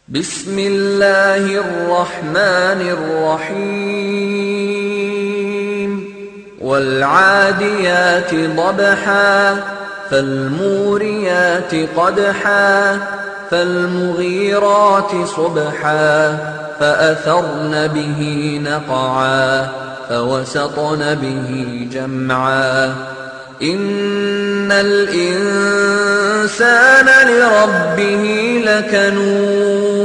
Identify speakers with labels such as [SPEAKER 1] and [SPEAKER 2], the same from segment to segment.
[SPEAKER 1] بسم الله الرحمن الرحيم والعاديات ضبحا فالموريات قدحا فالمغيرات صبحا فأثرن به نقعا فوسطن به جمعا إن الإنسان لربه لكنود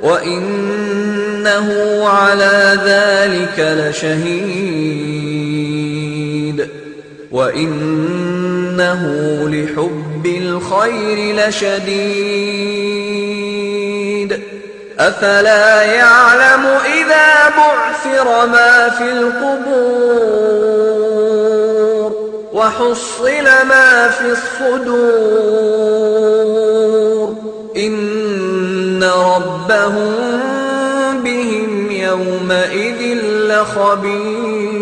[SPEAKER 1] وإنه على ذلك لشهيد وإنه لحب الخير لشديد أفلا يعلم إذا بعثر ما في القبور وحصل ما في الصدور إن ربهم بهم يومئذ لخبير.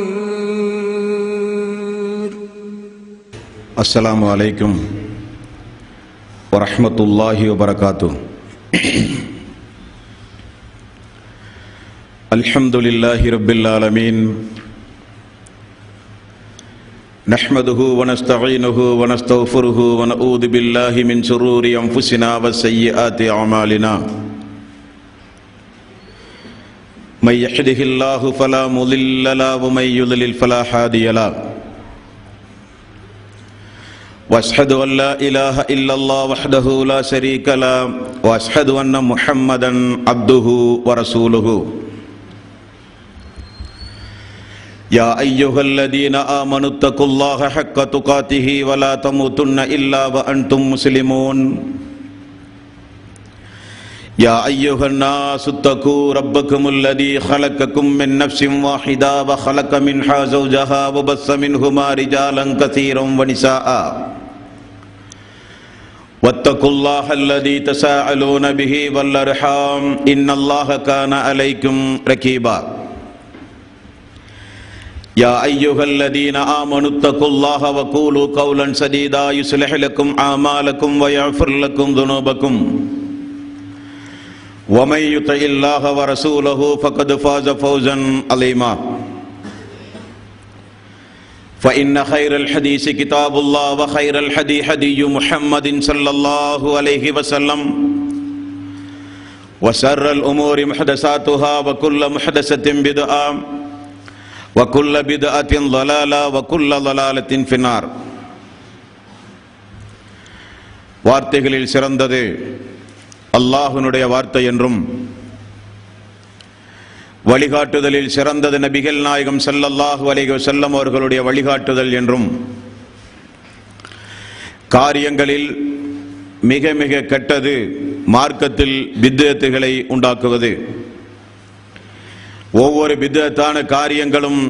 [SPEAKER 2] السلام عليكم ورحمة الله وبركاته. الحمد لله رب العالمين نحمده ونستعينه ونستغفره ونعوذ بالله من شرور أنفسنا وسيئات أعمالنا من يهده الله فلا مضل له ومن يضلل فلا هادي له وأشهد أن لا إله إلا الله وحده لا شريك له وأشهد أن محمدا عبده ورسوله. يا أيها الذين آمنوا اتقوا الله حق تقاته ولا تموتن إلا وأنتم مسلمون. يا أيها الناس اتقوا ربكم الذي خلقكم من نفس واحدة وخلق منها زوجها وبث منهما رجالا كثيرا ونساء واتقوا الله الذي تساءلون به والأرحام إن الله كان عليكم رقيبا. يا أيها الذين آمنوا اتقوا الله وقولوا قولا سديدا يصلح لكم أعمالكم ويغفر لكم ذنوبكم ومن يطع الله ورسوله فقد فاز فوزا عظيما. فإن خير الحديث كتاب الله وخير الهدي هدي محمد صلى الله عليه وسلم وشر الأمور محدثاتها وكل محدثة بدعة وكل بدعة ضلالة وكل ضلالة في النار. வார்த்தைகளில் சிறந்தது அல்லாஹ்வுடைய வார்த்தை என்றும் வழிகாட்டுதலில் சிறந்தது நபிகள் நாயகம் ஸல்லல்லாஹு அலைஹி வஸல்லம் அவர்களுடைய வழிகாட்டுதல் என்றும் காரியங்களில் மிக மிக கெட்டது மார்க்கத்தில் பித்அத்துகளை உண்டாக்குவது. ஒவ்வொரு பித்அத்தான காரியங்களும்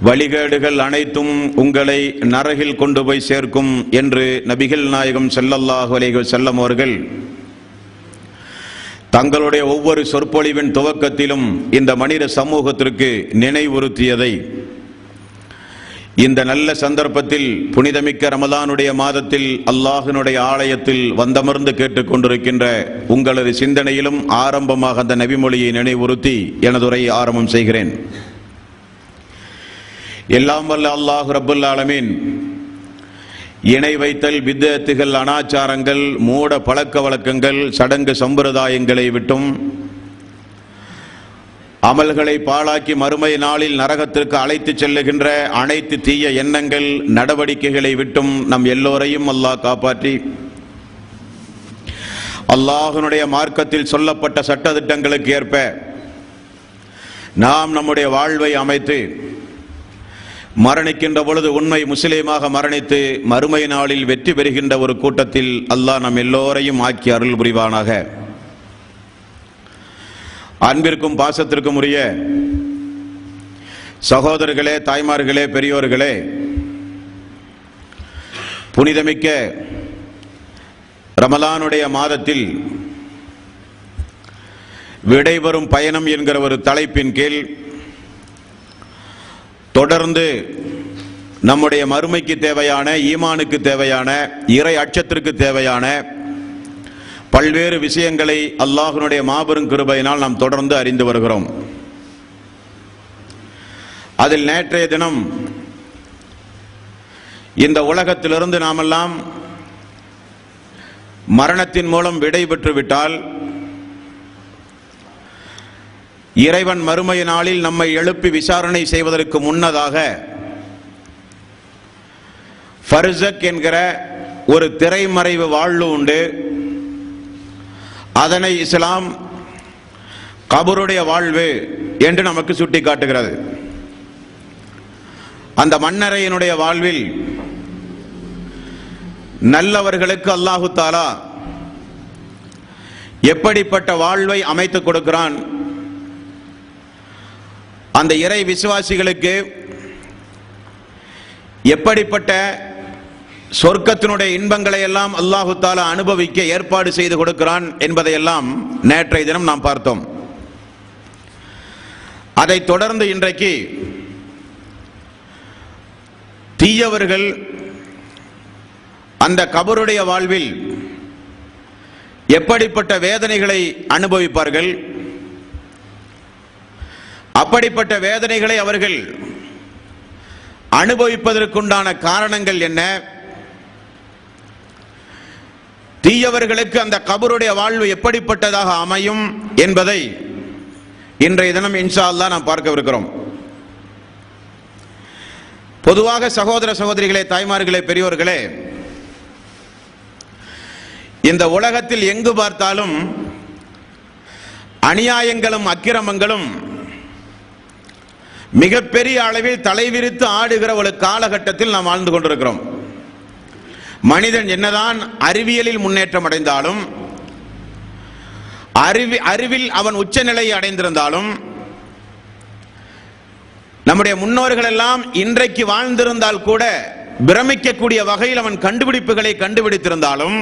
[SPEAKER 2] வழிகேடுகள் அனைத்தும் உங்களை நரகில் கொண்டு போய் சேர்க்கும் என்று நபிகள் நாயகம் ஸல்லல்லாஹு அலைஹி வஸல்லம் அவர்கள் தங்களுடைய ஒவ்வொரு சொற்பொழிவின் துவக்கத்திலும் இந்த மனித சமூகத்திற்கு நினைவுறுத்தியதை இந்த நல்ல சந்தர்ப்பத்தில் புனிதமிக்க ரமலானுடைய மாதத்தில் அல்லாஹ்வினுடைய ஆலயத்தில் வந்தமர்ந்து கேட்டுக்கொண்டிருக்கின்ற உங்களது சிந்தனையிலும் ஆரம்பமாக அந்த நபிமொழியை நினைவுறுத்தி எனது உரையை ஆரம்பம் செய்கிறேன். எல்லாம் வல்ல அல்லாஹ் ரப்புல் ஆலமீன் இணை வைத்தல், பித்அத்துகள், அனாச்சாரங்கள், மூட பழக்க வழக்கங்கள், சடங்கு சம்பிரதாயங்களை விட்டும் அமல்களை பாழாக்கி மறுமை நாளில் நரகத்திற்கு அழைத்து செல்லுகின்ற அனைத்து தீய எண்ணங்கள், நடவடிக்கைகளை விட்டும் நம் எல்லோரையும் அல்லாஹ் காப்பாற்றி அல்லாஹ்வினுடைய மார்க்கத்தில் சொல்லப்பட்ட சட்டதிட்டங்களுக்கு ஏற்ப நாம் நம்முடைய வாழ்வை அமைத்து மரணிக்கின்ற பொழுது உண்மை முஸ்லீமாக மரணித்து மறுமை நாளில் வெற்றி பெறுகின்ற ஒரு கூட்டத்தில் அல்லாஹ் நம் எல்லோரையும் ஆக்கி அருள் புரிவானாக. அன்பிற்கும் பாசத்திற்கும் உரிய சகோதரர்களே, தாய்மார்களே, பெரியோர்களே, புனிதமிக்க ரமலானுடைய மாதத்தில் விடைபெறும் பயணம் என்கிற ஒரு தலைப்பின் கீழ் தொடர்ந்து நம்முடைய மறுமைக்கு தேவையான, ஈமானுக்கு தேவையான, இறை அச்சத்திற்கு தேவையான பல்வேறு விஷயங்களை அல்லாஹ்வினுடைய மாபெரும் கிருபையினால் நாம் தொடர்ந்து அறிந்து வருகிறோம். அதில் நேற்றைய தினம் இந்த உலகத்திலிருந்து நாமெல்லாம் மரணத்தின் மூலம் விடை பெற்று விட்டால் இறைவன் மறுமை நாளில் நம்மை எழுப்பி விசாரணை செய்வதற்கு முன்னதாக ஃபர்ஸக் என்கிற ஒரு திரைமறைவு வாழ்வு உண்டு. அதனை இஸ்லாம் கபருடைய வாழ்வு என்று நமக்கு சுட்டி காட்டுகிறது. அந்த மண்ணறையினுடைய வாழ்வில் நல்லவர்களுக்கு அல்லாஹு தஆலா எப்படிப்பட்ட வாழ்வை அமைத்துக் கொடுக்கிறான், அந்த இறை விசுவாசிகளுக்கு எப்படிப்பட்ட சொர்க்கத்தினுடைய இன்பங்களை எல்லாம் அல்லாஹு தஆலா அனுபவிக்க ஏற்பாடு செய்து கொடுக்கிறான் என்பதையெல்லாம் நேற்றைய தினம் நாம் பார்த்தோம். அதைத் தொடர்ந்து இன்றைக்கு தீயவர்கள் அந்த கபருடைய வாழ்வில் எப்படிப்பட்ட வேதனைகளை அனுபவிப்பார்கள், அப்படிப்பட்ட வேதனைகளை அவர்கள் அனுபவிப்பதற்குண்டான காரணங்கள் என்ன, தீயவர்களுக்கு அந்த கபருடைய வாழ்வு எப்படிப்பட்டதாக அமையும் என்பதை இன்றைய தினம் இன்ஷா அல்லாஹ் நாம் பார்க்கவிருக்கிறோம். பொதுவாக சகோதர சகோதரிகளே, தாய்மார்களே, பெரியோர்களே, இந்த உலகத்தில் எங்கு பார்த்தாலும் அநியாயங்களும் அக்கிரமங்களும் மிகப்பெரிய அளவில் தலைவிரித்து ஆடுகிற ஒரு காலகட்டத்தில் நாம் வாழ்ந்து கொண்டிருக்கிறோம். மனிதன் என்னதான் அறிவியலில் முன்னேற்றம் அடைந்தாலும், அறிவில் அவன் உச்சநிலையை அடைந்திருந்தாலும், நம்முடைய முன்னோர்கள் எல்லாம் இன்றைக்கு வாழ்ந்திருந்தால் கூட பிரமிக்கக்கூடிய வகையில் அவன் கண்டுபிடிப்புகளை கண்டுபிடித்திருந்தாலும்,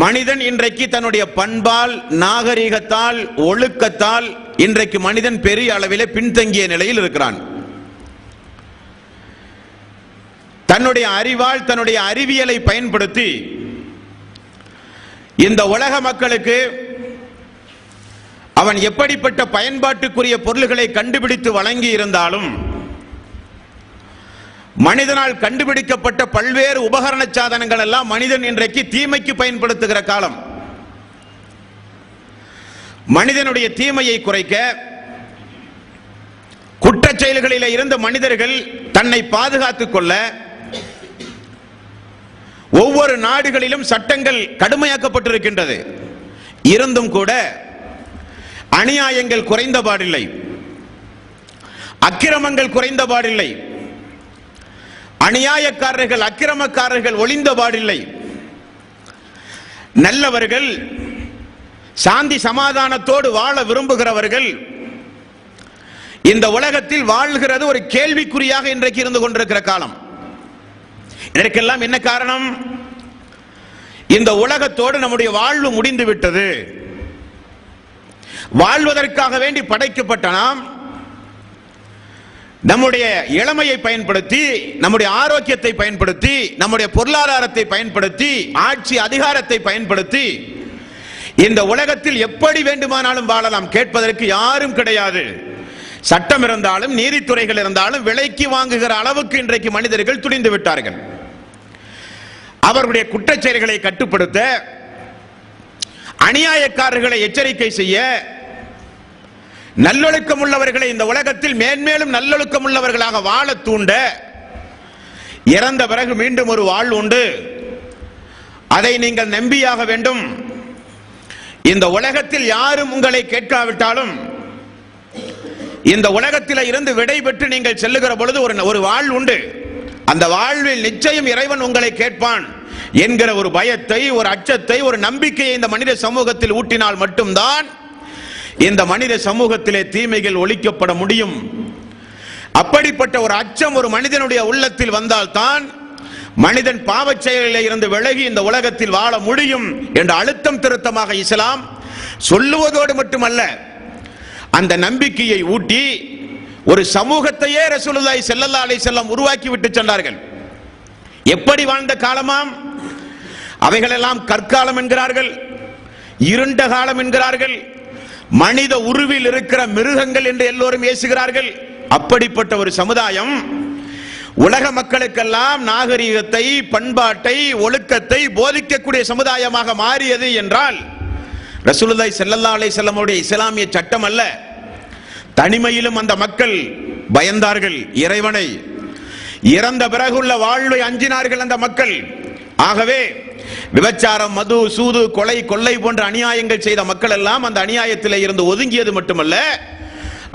[SPEAKER 2] மனிதன் இன்றைக்கு தன்னுடைய பண்பால், நாகரீகத்தால், ஒழுக்கத்தால் இன்றைக்கு மனிதன் பெரிய அளவிலே பின்தங்கிய நிலையில் இருக்கிறான். தன்னுடைய அறிவால், தன்னுடைய அறிவியலை பயன்படுத்தி இந்த உலக மக்களுக்கு அவன் எப்படிப்பட்ட பயன்பாட்டுக்குரிய பொருள்களை கண்டுபிடித்து வழங்கி இருந்தாலும், மனிதனால் கண்டுபிடிக்கப்பட்ட பல்வேறு உபகரண சாதனங்கள் எல்லாம் மனிதன் இன்றைக்கு தீமைக்கு பயன்படுத்துகிற காலம். மனிதனுடைய தீமையை குறைக்க, குற்றச் செயல்களில் இருந்து மனிதர்கள் தன்னை பாதுகாத்துக் கொள்ள ஒவ்வொரு நாடுகளிலும் சட்டங்கள் கடுமையாக்கப்பட்டிருக்கின்றது. இருந்தும் கூட அநியாயங்கள் குறைந்த பாடில்லை, அக்கிரமங்கள் குறைந்த பாடில்லை, அநியாயக்காரர்கள், அக்கிரமக்காரர்கள் ஒளிந்த பாடில்லை. நல்லவர்கள், சாந்தி சமாதானத்தோடு வாழ விரும்புகிறவர்கள் இந்த உலகத்தில் வாழ்கிறது ஒரு கேள்விக்குறியாக இன்றைக்கு இருந்து கொண்டிருக்கிற காலம். இதற்கெல்லாம் என்ன காரணம்? இந்த உலகத்தோடு நம்முடைய வாழ்வு முடிந்து விட்டது. வாழ்வதற்காக வேண்டி படைக்கப்பட்ட நாம் நம்முடைய இளமையை பயன்படுத்தி, நம்முடைய ஆரோக்கியத்தை பயன்படுத்தி, நம்முடைய பொருளாதாரத்தை பயன்படுத்தி, ஆட்சி அதிகாரத்தை பயன்படுத்தி இந்த உலகத்தில் எப்படி வேண்டுமானாலும் வாழலாம். கேட்பதற்கு யாரும் கிடையாது. சட்டம் இருந்தாலும், நீதித்துறைகள் இருந்தாலும் விலைக்கு வாங்குகிற அளவுக்கு இன்றைக்கு மனிதர்கள் துணிந்து விட்டார்கள். அவர்களுடைய குற்றச் செயல்களை கட்டுப்படுத்த, அநியாயக்காரர்களை எச்சரிக்கை செய்ய, நல்லொழுக்கம் உள்ளவர்களை இந்த உலகத்தில் மேன்மேலும் நல்லொழுக்கம் உள்ளவர்களாக வாழ தூண்ட, இறந்த பிறகு மீண்டும் ஒரு வாழ்வு உண்டு, அதை நீங்கள் நம்பியாக வேண்டும். இந்த உலகத்தில் யாரும் உங்களை கேட்காவிட்டாலும், இந்த உலகத்தில் இருந்து விடை பெற்று நீங்கள் செல்லுகிற பொழுது ஒரு வாழ்வு உண்டு, அந்த வாழ்வில் நிச்சயம் இறைவன் உங்களை கேட்பான் என்கிற ஒரு பயத்தை, ஒரு அச்சத்தை, ஒரு நம்பிக்கையை இந்த மனித சமூகத்தில் ஊட்டினால் மட்டும்தான் இந்த மனித சமூகத்திலே தீமைகள் ஒழிக்கப்பட முடியும். அப்படிப்பட்ட ஒரு அச்சம் ஒரு மனிதனுடைய உள்ளத்தில் வந்தால்தான் மனிதன் பாவச் செயலில் இருந்து விலகி இந்த உலகத்தில் வாழ முடியும் என்ற அழுத்தம் திருத்தமாக இஸ்லாம் சொல்லுவதோடு மட்டுமல்ல, அந்த நம்பிக்கையை ஊட்டி ஒரு சமூகத்தையே ரசூலுல்லாஹி ஸல்லல்லாஹு அலைஹி வஸல்லம் உருவாக்கி விட்டு சென்றார்கள். எப்படி வாழ்ந்த காலமாம்? அவைகளெல்லாம் கற்காலம் என்கிறார்கள், இருண்ட காலம் என்கிறார்கள், மனித உருவில் இருக்கிற மிருகங்கள் என்று எல்லோரும் ஏசுகிறார்கள். அப்படிப்பட்ட ஒரு சமுதாயம் உலக மக்களுக்கெல்லாம் நாகரிகத்தை, பண்பாட்டை, ஒழுக்கத்தை போதிக்கக்கூடிய சமுதாயமாக மாறியது என்றால் ரசூலுல்லாஹி ஸல்லல்லாஹு அலைஹி வஸல்லம் உடைய இஸ்லாமிய சட்டம் அல்ல. தனிமையிலும் அந்த மக்கள் பயந்தார்கள் இறைவனை, இறந்த பிறகுள்ள வாழ்வை அஞ்சினார்கள் அந்த மக்கள். ஆகவே விபச்சாரம், மது, சூது, கொலை, கொள்ளை போன்ற அநியாயங்கள் செய்த மக்கள் எல்லாம் அந்த அநியாயத்திலே இருந்து ஒதுங்கியது மட்டுமல்ல,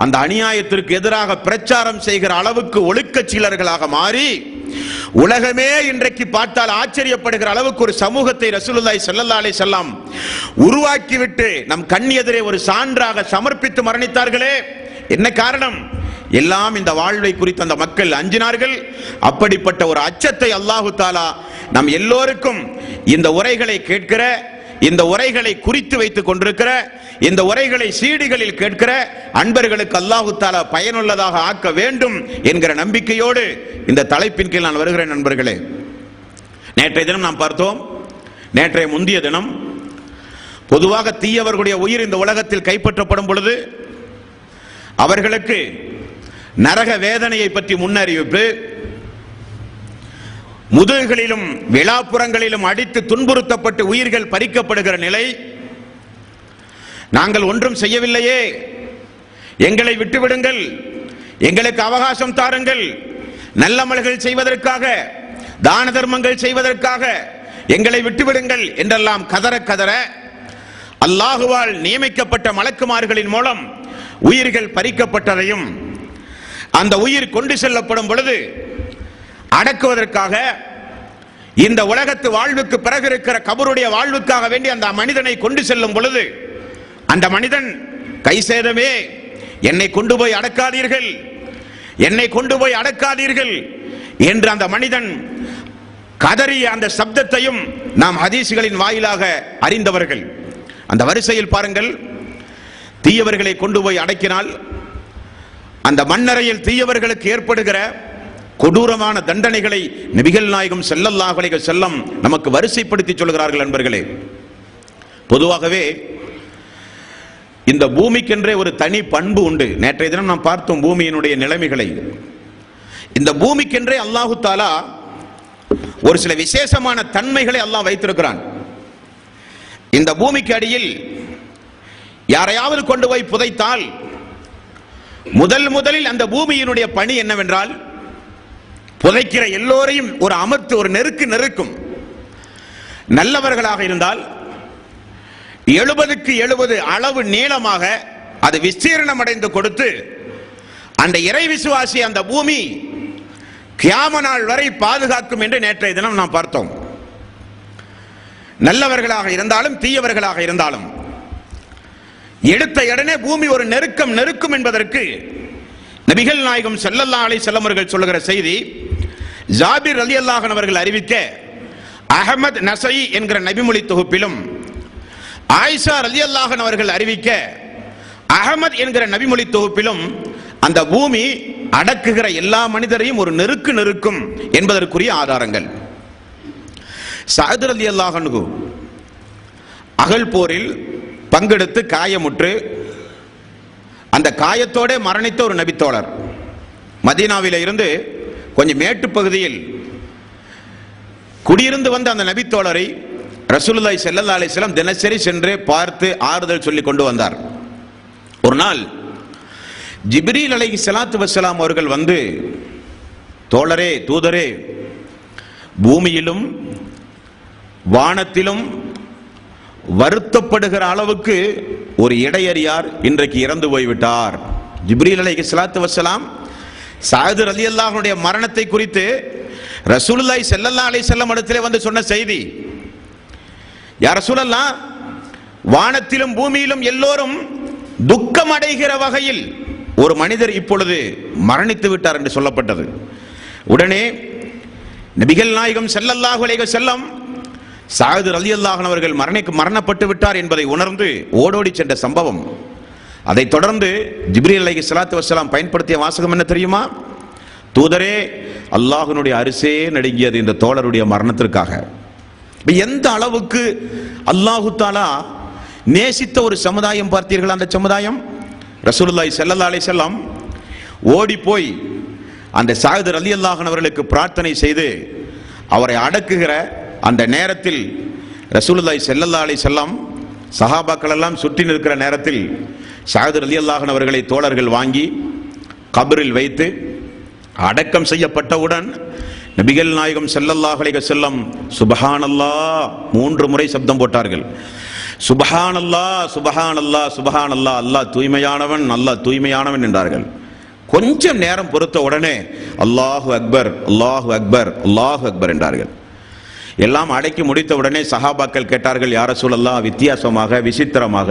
[SPEAKER 2] அந்த அநியாயத்திற்கு எதிராக பிரச்சாரம் செய்கிற அளவுக்கு ஒழுக்கச்சீலர்களாக மாறி உலகமே இன்றைக்கு பார்த்தால் ஆச்சரியப்படுகிற அளவுக்கு ஒரு சமூகத்தை ரசூலுல்லாஹி ஸல்லல்லாஹு அலைஹி வஸல்லம் உருவாக்கிவிட்டு நம் கண் எதிரே ஒரு சான்றாக சமர்ப்பித்து மரணித்தார்களே. என்ன காரணம்? எல்லாம் இந்த வாழ்வை குறித்து அந்த மக்கள் அஞ்சினார்கள். அப்படிப்பட்ட ஒரு அச்சத்தை அல்லாஹு தஆலா நம் எல்லோருக்கும் இந்த உரைகளை கேட்கிற, இந்த உரைகளை குறித்து வைத்துக் கொண்டிருக்கிற, இந்த உரைகளை சீடிகளில் கேட்கிற அன்பர்களுக்கு அல்லாஹு தஆலா பயனுள்ளதாக ஆக்க வேண்டும் என்கிற நம்பிக்கையோடு இந்த தலைப்பின் கீழ் நான் வருகிறேன். நண்பர்களே, நேற்றைய தினம் நாம் பார்த்தோம், நேற்றைய முந்திய தினம் பொதுவாக தீயவர்களுடைய உயிர் இந்த உலகத்தில் கைப்பற்றப்படும் பொழுது அவர்களுக்கு நரக வேதனையை பற்றி முன்னறிவிப்பு, முதுகுகளிலும் விழாப்புறங்களிலும் அடித்து துன்புறுத்தப்பட்டு உயிர்கள் பறிக்கப்படுகிற நிலை, நாங்கள் ஒன்றும் செய்யவில்லையே, எங்களை விட்டுவிடுங்கள், எங்களுக்கு அவகாசம் தாருங்கள், நல்லமல்கள் செய்வதற்காக, தான தர்மங்கள் செய்வதற்காக எங்களை விட்டுவிடுங்கள் என்றெல்லாம் கதற கதற அல்லாஹுவால் நியமிக்கப்பட்ட மலக்குமார்களின் மூலம் உயிர்கள் பறிக்கப்பட்டதையும், அந்த உயிர் கொண்டு செல்லப்படும் பொழுது அடக்குவதற்காக இந்த உலகத்து வாழ்வுக்கு பிறகு இருக்கிற கபருடைய வாழ்வுக்காக வேண்டி அந்த மனிதனை கொண்டு செல்லும் பொழுது அந்த மனிதன் கை சேதமே, என்னை கொண்டு போய் அடக்காதீர்கள், என்னை கொண்டு போய் அடக்காதீர்கள் என்று அந்த மனிதன் கதறிய அந்த சப்தத்தையும் நாம் ஹதீஸ்களின் வாயிலாக அறிந்தவர்கள். அந்த வரிசையில் பாருங்கள், தீயவர்களை கொண்டு போய் அடக்கினால் அந்த மண்ணறையில் தீயவர்களுக்கு ஏற்படுகிற கொடூரமான தண்டனைகளை நபிகள் நாயகம் ஸல்லல்லாஹு அலைஹி வஸல்லம் நமக்கு வரிசைப்படுத்தி சொல்கிறார்கள். நண்பர்களே, பொதுவாகவே இந்த பூமிக்கென்றே ஒரு தனி பண்பு உண்டு. நேற்றைய தினம் நாம் பார்த்தோம் பூமியினுடைய நிலைமைகளை. இந்த பூமிக்கென்றே அல்லாஹு தஆலா ஒரு சில விசேஷமான தன்மைகளை அல்லாஹ் வைத்திருக்கிறான். இந்த பூமிக்கு அடியில் யாரையாவது கொண்டு போய் புதைத்தால் முதலில் அந்த பூமியினுடைய பணி என்னவென்றால் புதைக்கிற எல்லோரையும் ஒரு அமர்த்து ஒரு நெருக்கும். நல்லவர்களாக இருந்தால் 70க்கு 70 அளவு நீளமாக அது விஸ்தீர்ணம் அடைந்து கொடுத்து அந்த இறை விசுவாசி அந்த பூமி கியாம நாள் வரை பாதுகாக்கும் என்று நேற்றைய தினம் நாம் பார்த்தோம். நல்லவர்களாக இருந்தாலும் தீயவர்களாக இருந்தாலும் எடுத்த உடனே பூமி ஒரு நெருக்கும் என்பதற்கு நபிகள் நாயகம் ஸல்லல்லாஹு அலைஹி வஸல்லம் அவர்கள் சொல்லுகிற செய்தி, ஜாபிர் ரலியல்லாஹு அன்ஹு அவர்கள் அறிவிக்க அஹ்மத் நஸஈ என்கிற நபிமொழி தொகுப்பிலும், ஆயிஷா ரலியல்லாஹு அன்ஹா அவர்கள் அறிவிக்க அஹ்மத் என்கிற நபிமொழி தொகுப்பிலும் அந்த பூமி அடக்குகிற எல்லா மனிதரையும் ஒரு நெருக்கும் என்பதற்குரிய ஆதாரங்கள். சஅத் ரலியல்லாஹு அன்ஹு அகல் போரில் பங்கெடுத்து காயமுற்று அந்த காயத்தோட மரணித்த ஒரு நபித்தோழர். மதீனாவில இருந்து கொஞ்சம் மேட்டு பகுதியில் குடியிருந்து வந்த அந்த நபித்தோழரை ரசூலுல்லாஹி ஸல்லல்லாஹு அலைஹி வஸல்லம் தினசரி சென்று பார்த்து ஆறுதல் சொல்லி கொண்டு வந்தார். ஒரு நாள் ஜிப்ரீல் அலைஹிஸ்ஸலாத்து வஸ்ஸலாம் அவர்கள் வந்து, தோழரே, தூதரே, பூமியிலும் வானத்திலும் வருத்தப்படுகிற அளவுக்கு ஒரு இடையறியார் இன்றைக்கு இறந்து போய்விட்டார். ஜிப்ரீல் அலைஹிஸ்ஸலாத்து வஸ்ஸலாம் சஅத் ரலியல்லாஹு அன்ஹுடைய மரணத்தை குறித்து ரசூலுல்லாஹி ஸல்லல்லாஹு அலைஹி வஸல்லம் இடத்திலே வந்து சொன்ன செய்தி, யா ரசூலல்லாஹ், வானத்திலும் பூமியிலும் எல்லோரும் துக்கம் அடைகிற வகையில் ஒரு மனிதர் இப்பொழுது மரணித்து விட்டார் என்று சொல்லப்பட்டது. உடனே நபிகள் நாயகம் ஸல்லல்லாஹு அலைஹி வஸல்லம் சஅத் ரலியல்லாஹு அன்ஹு அவர்கள் மரணப்பட்டு விட்டார் என்பதை உணர்ந்து ஓடோடி சென்ற சம்பவம். அதைத் தொடர்ந்து ஜிப்ரீல் அலைஹிஸ்ஸலாத்து வஸ்ஸலாம் பயன்படுத்திய வாசகம் என்ன தெரியுமா? தூதரே, அல்லாஹ்வினுடைய அரிசே நடுங்கியது இந்த தோழருடைய மரணத்திற்காக. எந்த அளவுக்கு அல்லாஹு தஆலா நேசித்த ஒரு சமுதாயம் பார்த்தீர்கள். அந்த சமுதாயம் ரசூலுல்லாஹி ஸல்லல்லாஹு அலைஹி வஸல்லம் ஓடி போய் அந்த சஅத் ரலியல்லாஹு அன்ஹு அவர்களுக்கு பிரார்த்தனை செய்து அவரை அடக்குகிற அந்த நேரத்தில் ரசூலுல்லாஹி ஸல்லல்லாஹு அலைஹி வஸல்லம் சஹாபாக்கள் எல்லாம் சுற்றி நிற்கிற நேரத்தில் சஅத் ரலியல்லாஹு அன்ஹு அவர்களை தோழர்கள் வாங்கி கபரில் வைத்து அடக்கம் செய்யப்பட்டவுடன் நபிகள் நாயகம் ஸல்லல்லாஹு அலைஹி வஸல்லம் சுப்ஹானல்லாஹ் 3 முறை சப்தம் போட்டார்கள். சுப்ஹானல்லாஹ் சுப்ஹானல்லாஹ் சுப்ஹானல்லாஹ், அல்லாஹ் தூய்மையானவன், அல்லாஹ் தூய்மையானவன் என்றார்கள். கொஞ்சம் நேரம் பொறுத்த உடனே அல்லாஹு அக்பர் அல்லாஹு அக்பர் அல்லாஹு அக்பர் என்றார்கள். எல்லாம் அடக்கி முடித்த உடனே சஹாபாக்கள் கேட்டார்கள், யா ரசூலல்லாஹ், வித்தியாசமாக விசித்திரமாக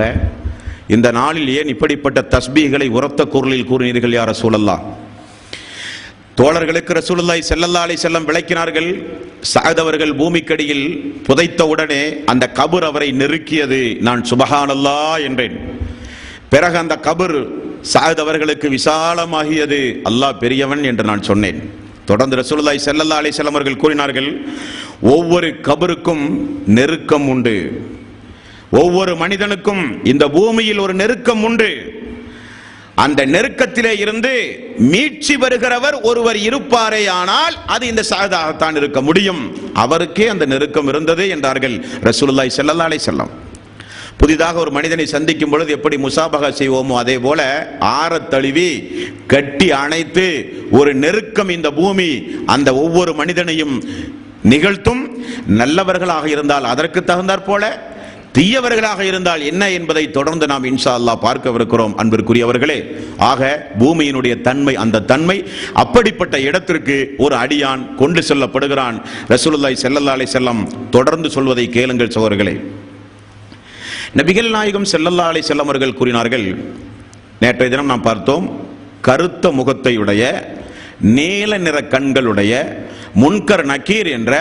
[SPEAKER 2] இந்த நாளில் ஏன் இப்படிப்பட்ட தஸ்பீகளை உரத்த குரலில் கூறினீர்கள் யா ரசூலல்லாஹ்? தோழர்களுக்கு ரசூலுல்லாஹி ஸல்லல்லாஹு அலைஹி வஸல்லம் விளக்கினார்கள். சஅத் அவர்கள் பூமிக்கடியில் புதைத்த உடனே அந்த கபர் அவரை நெருக்கியது. நான் சுப்ஹானல்லாஹ் என்றேன். பிறகு அந்த கபர் சஅத் அவர்களுக்கு விசாலமாகியது. அல்லாஹ் பெரியவன் என்று நான் சொன்னேன். தொடர்ந்து ரசூலுல்லாஹி ஸல்லல்லாஹு அலைஹி வஸல்லம் அவர்கள் கூறினார்கள், ஒவ்வொரு கபருக்கும் நெருக்கம் உண்டு. ஒவ்வொரு மனிதனுக்கும் இந்த பூமியில் ஒரு நெருக்கம் உண்டு. அந்த நெருக்கத்திலே இருந்து மீட்சி வருகிறவர் ஒருவர் இருப்பாரே, ஆனால் அது இந்த சஅதாகத்தான் இருக்க முடியும். அவருக்கே அந்த நெருக்கம் இருந்தது என்றார்கள் ரசூலுல்லாஹி ஸல்லல்லாஹு அலைஹி வஸல்லம். புதிதாக ஒரு மனிதனை சந்திக்கும் பொழுது எப்படி முசாபகா செய்வோமோ அதே போல ஆறத் தழுவி கட்டி அணைத்து ஒரு நெருக்கம் இந்த பூமி அந்த ஒவ்வொரு மனிதனையும் நிகழ்த்தும். நல்லவர்களாக இருந்தால் அதற்கு தகுந்தாற் போல, தீயவர்களாக இருந்தால் என்ன என்பதை தொடர்ந்து நாம் இன்ஷா அல்லாஹ் பார்க்கவிருக்கிறோம். அன்பிற்குரியவர்களே, ஆக பூமியினுடைய தன்மை, அந்த தன்மை அப்படிப்பட்ட இடத்திற்கு ஒரு அடியான் கொண்டு செல்லப்படுகிறான். ரசூலுல்லாஹி ஸல்லல்லாஹு அலைஹி வஸல்லம் தொடர்ந்து சொல்வதை கேளுங்கள் சகோதரர்களே. நபிகள் நாயகம் ஸல்லல்லாஹு அலைஹி வஸல்லம் அவர்கள் கூறினார்கள், நேற்றைய தினம் நாம் பார்த்தோம், கருத்த முகத்தையுடைய நீல நிற கண்களுடைய முன்கர் நக்கீர் என்ற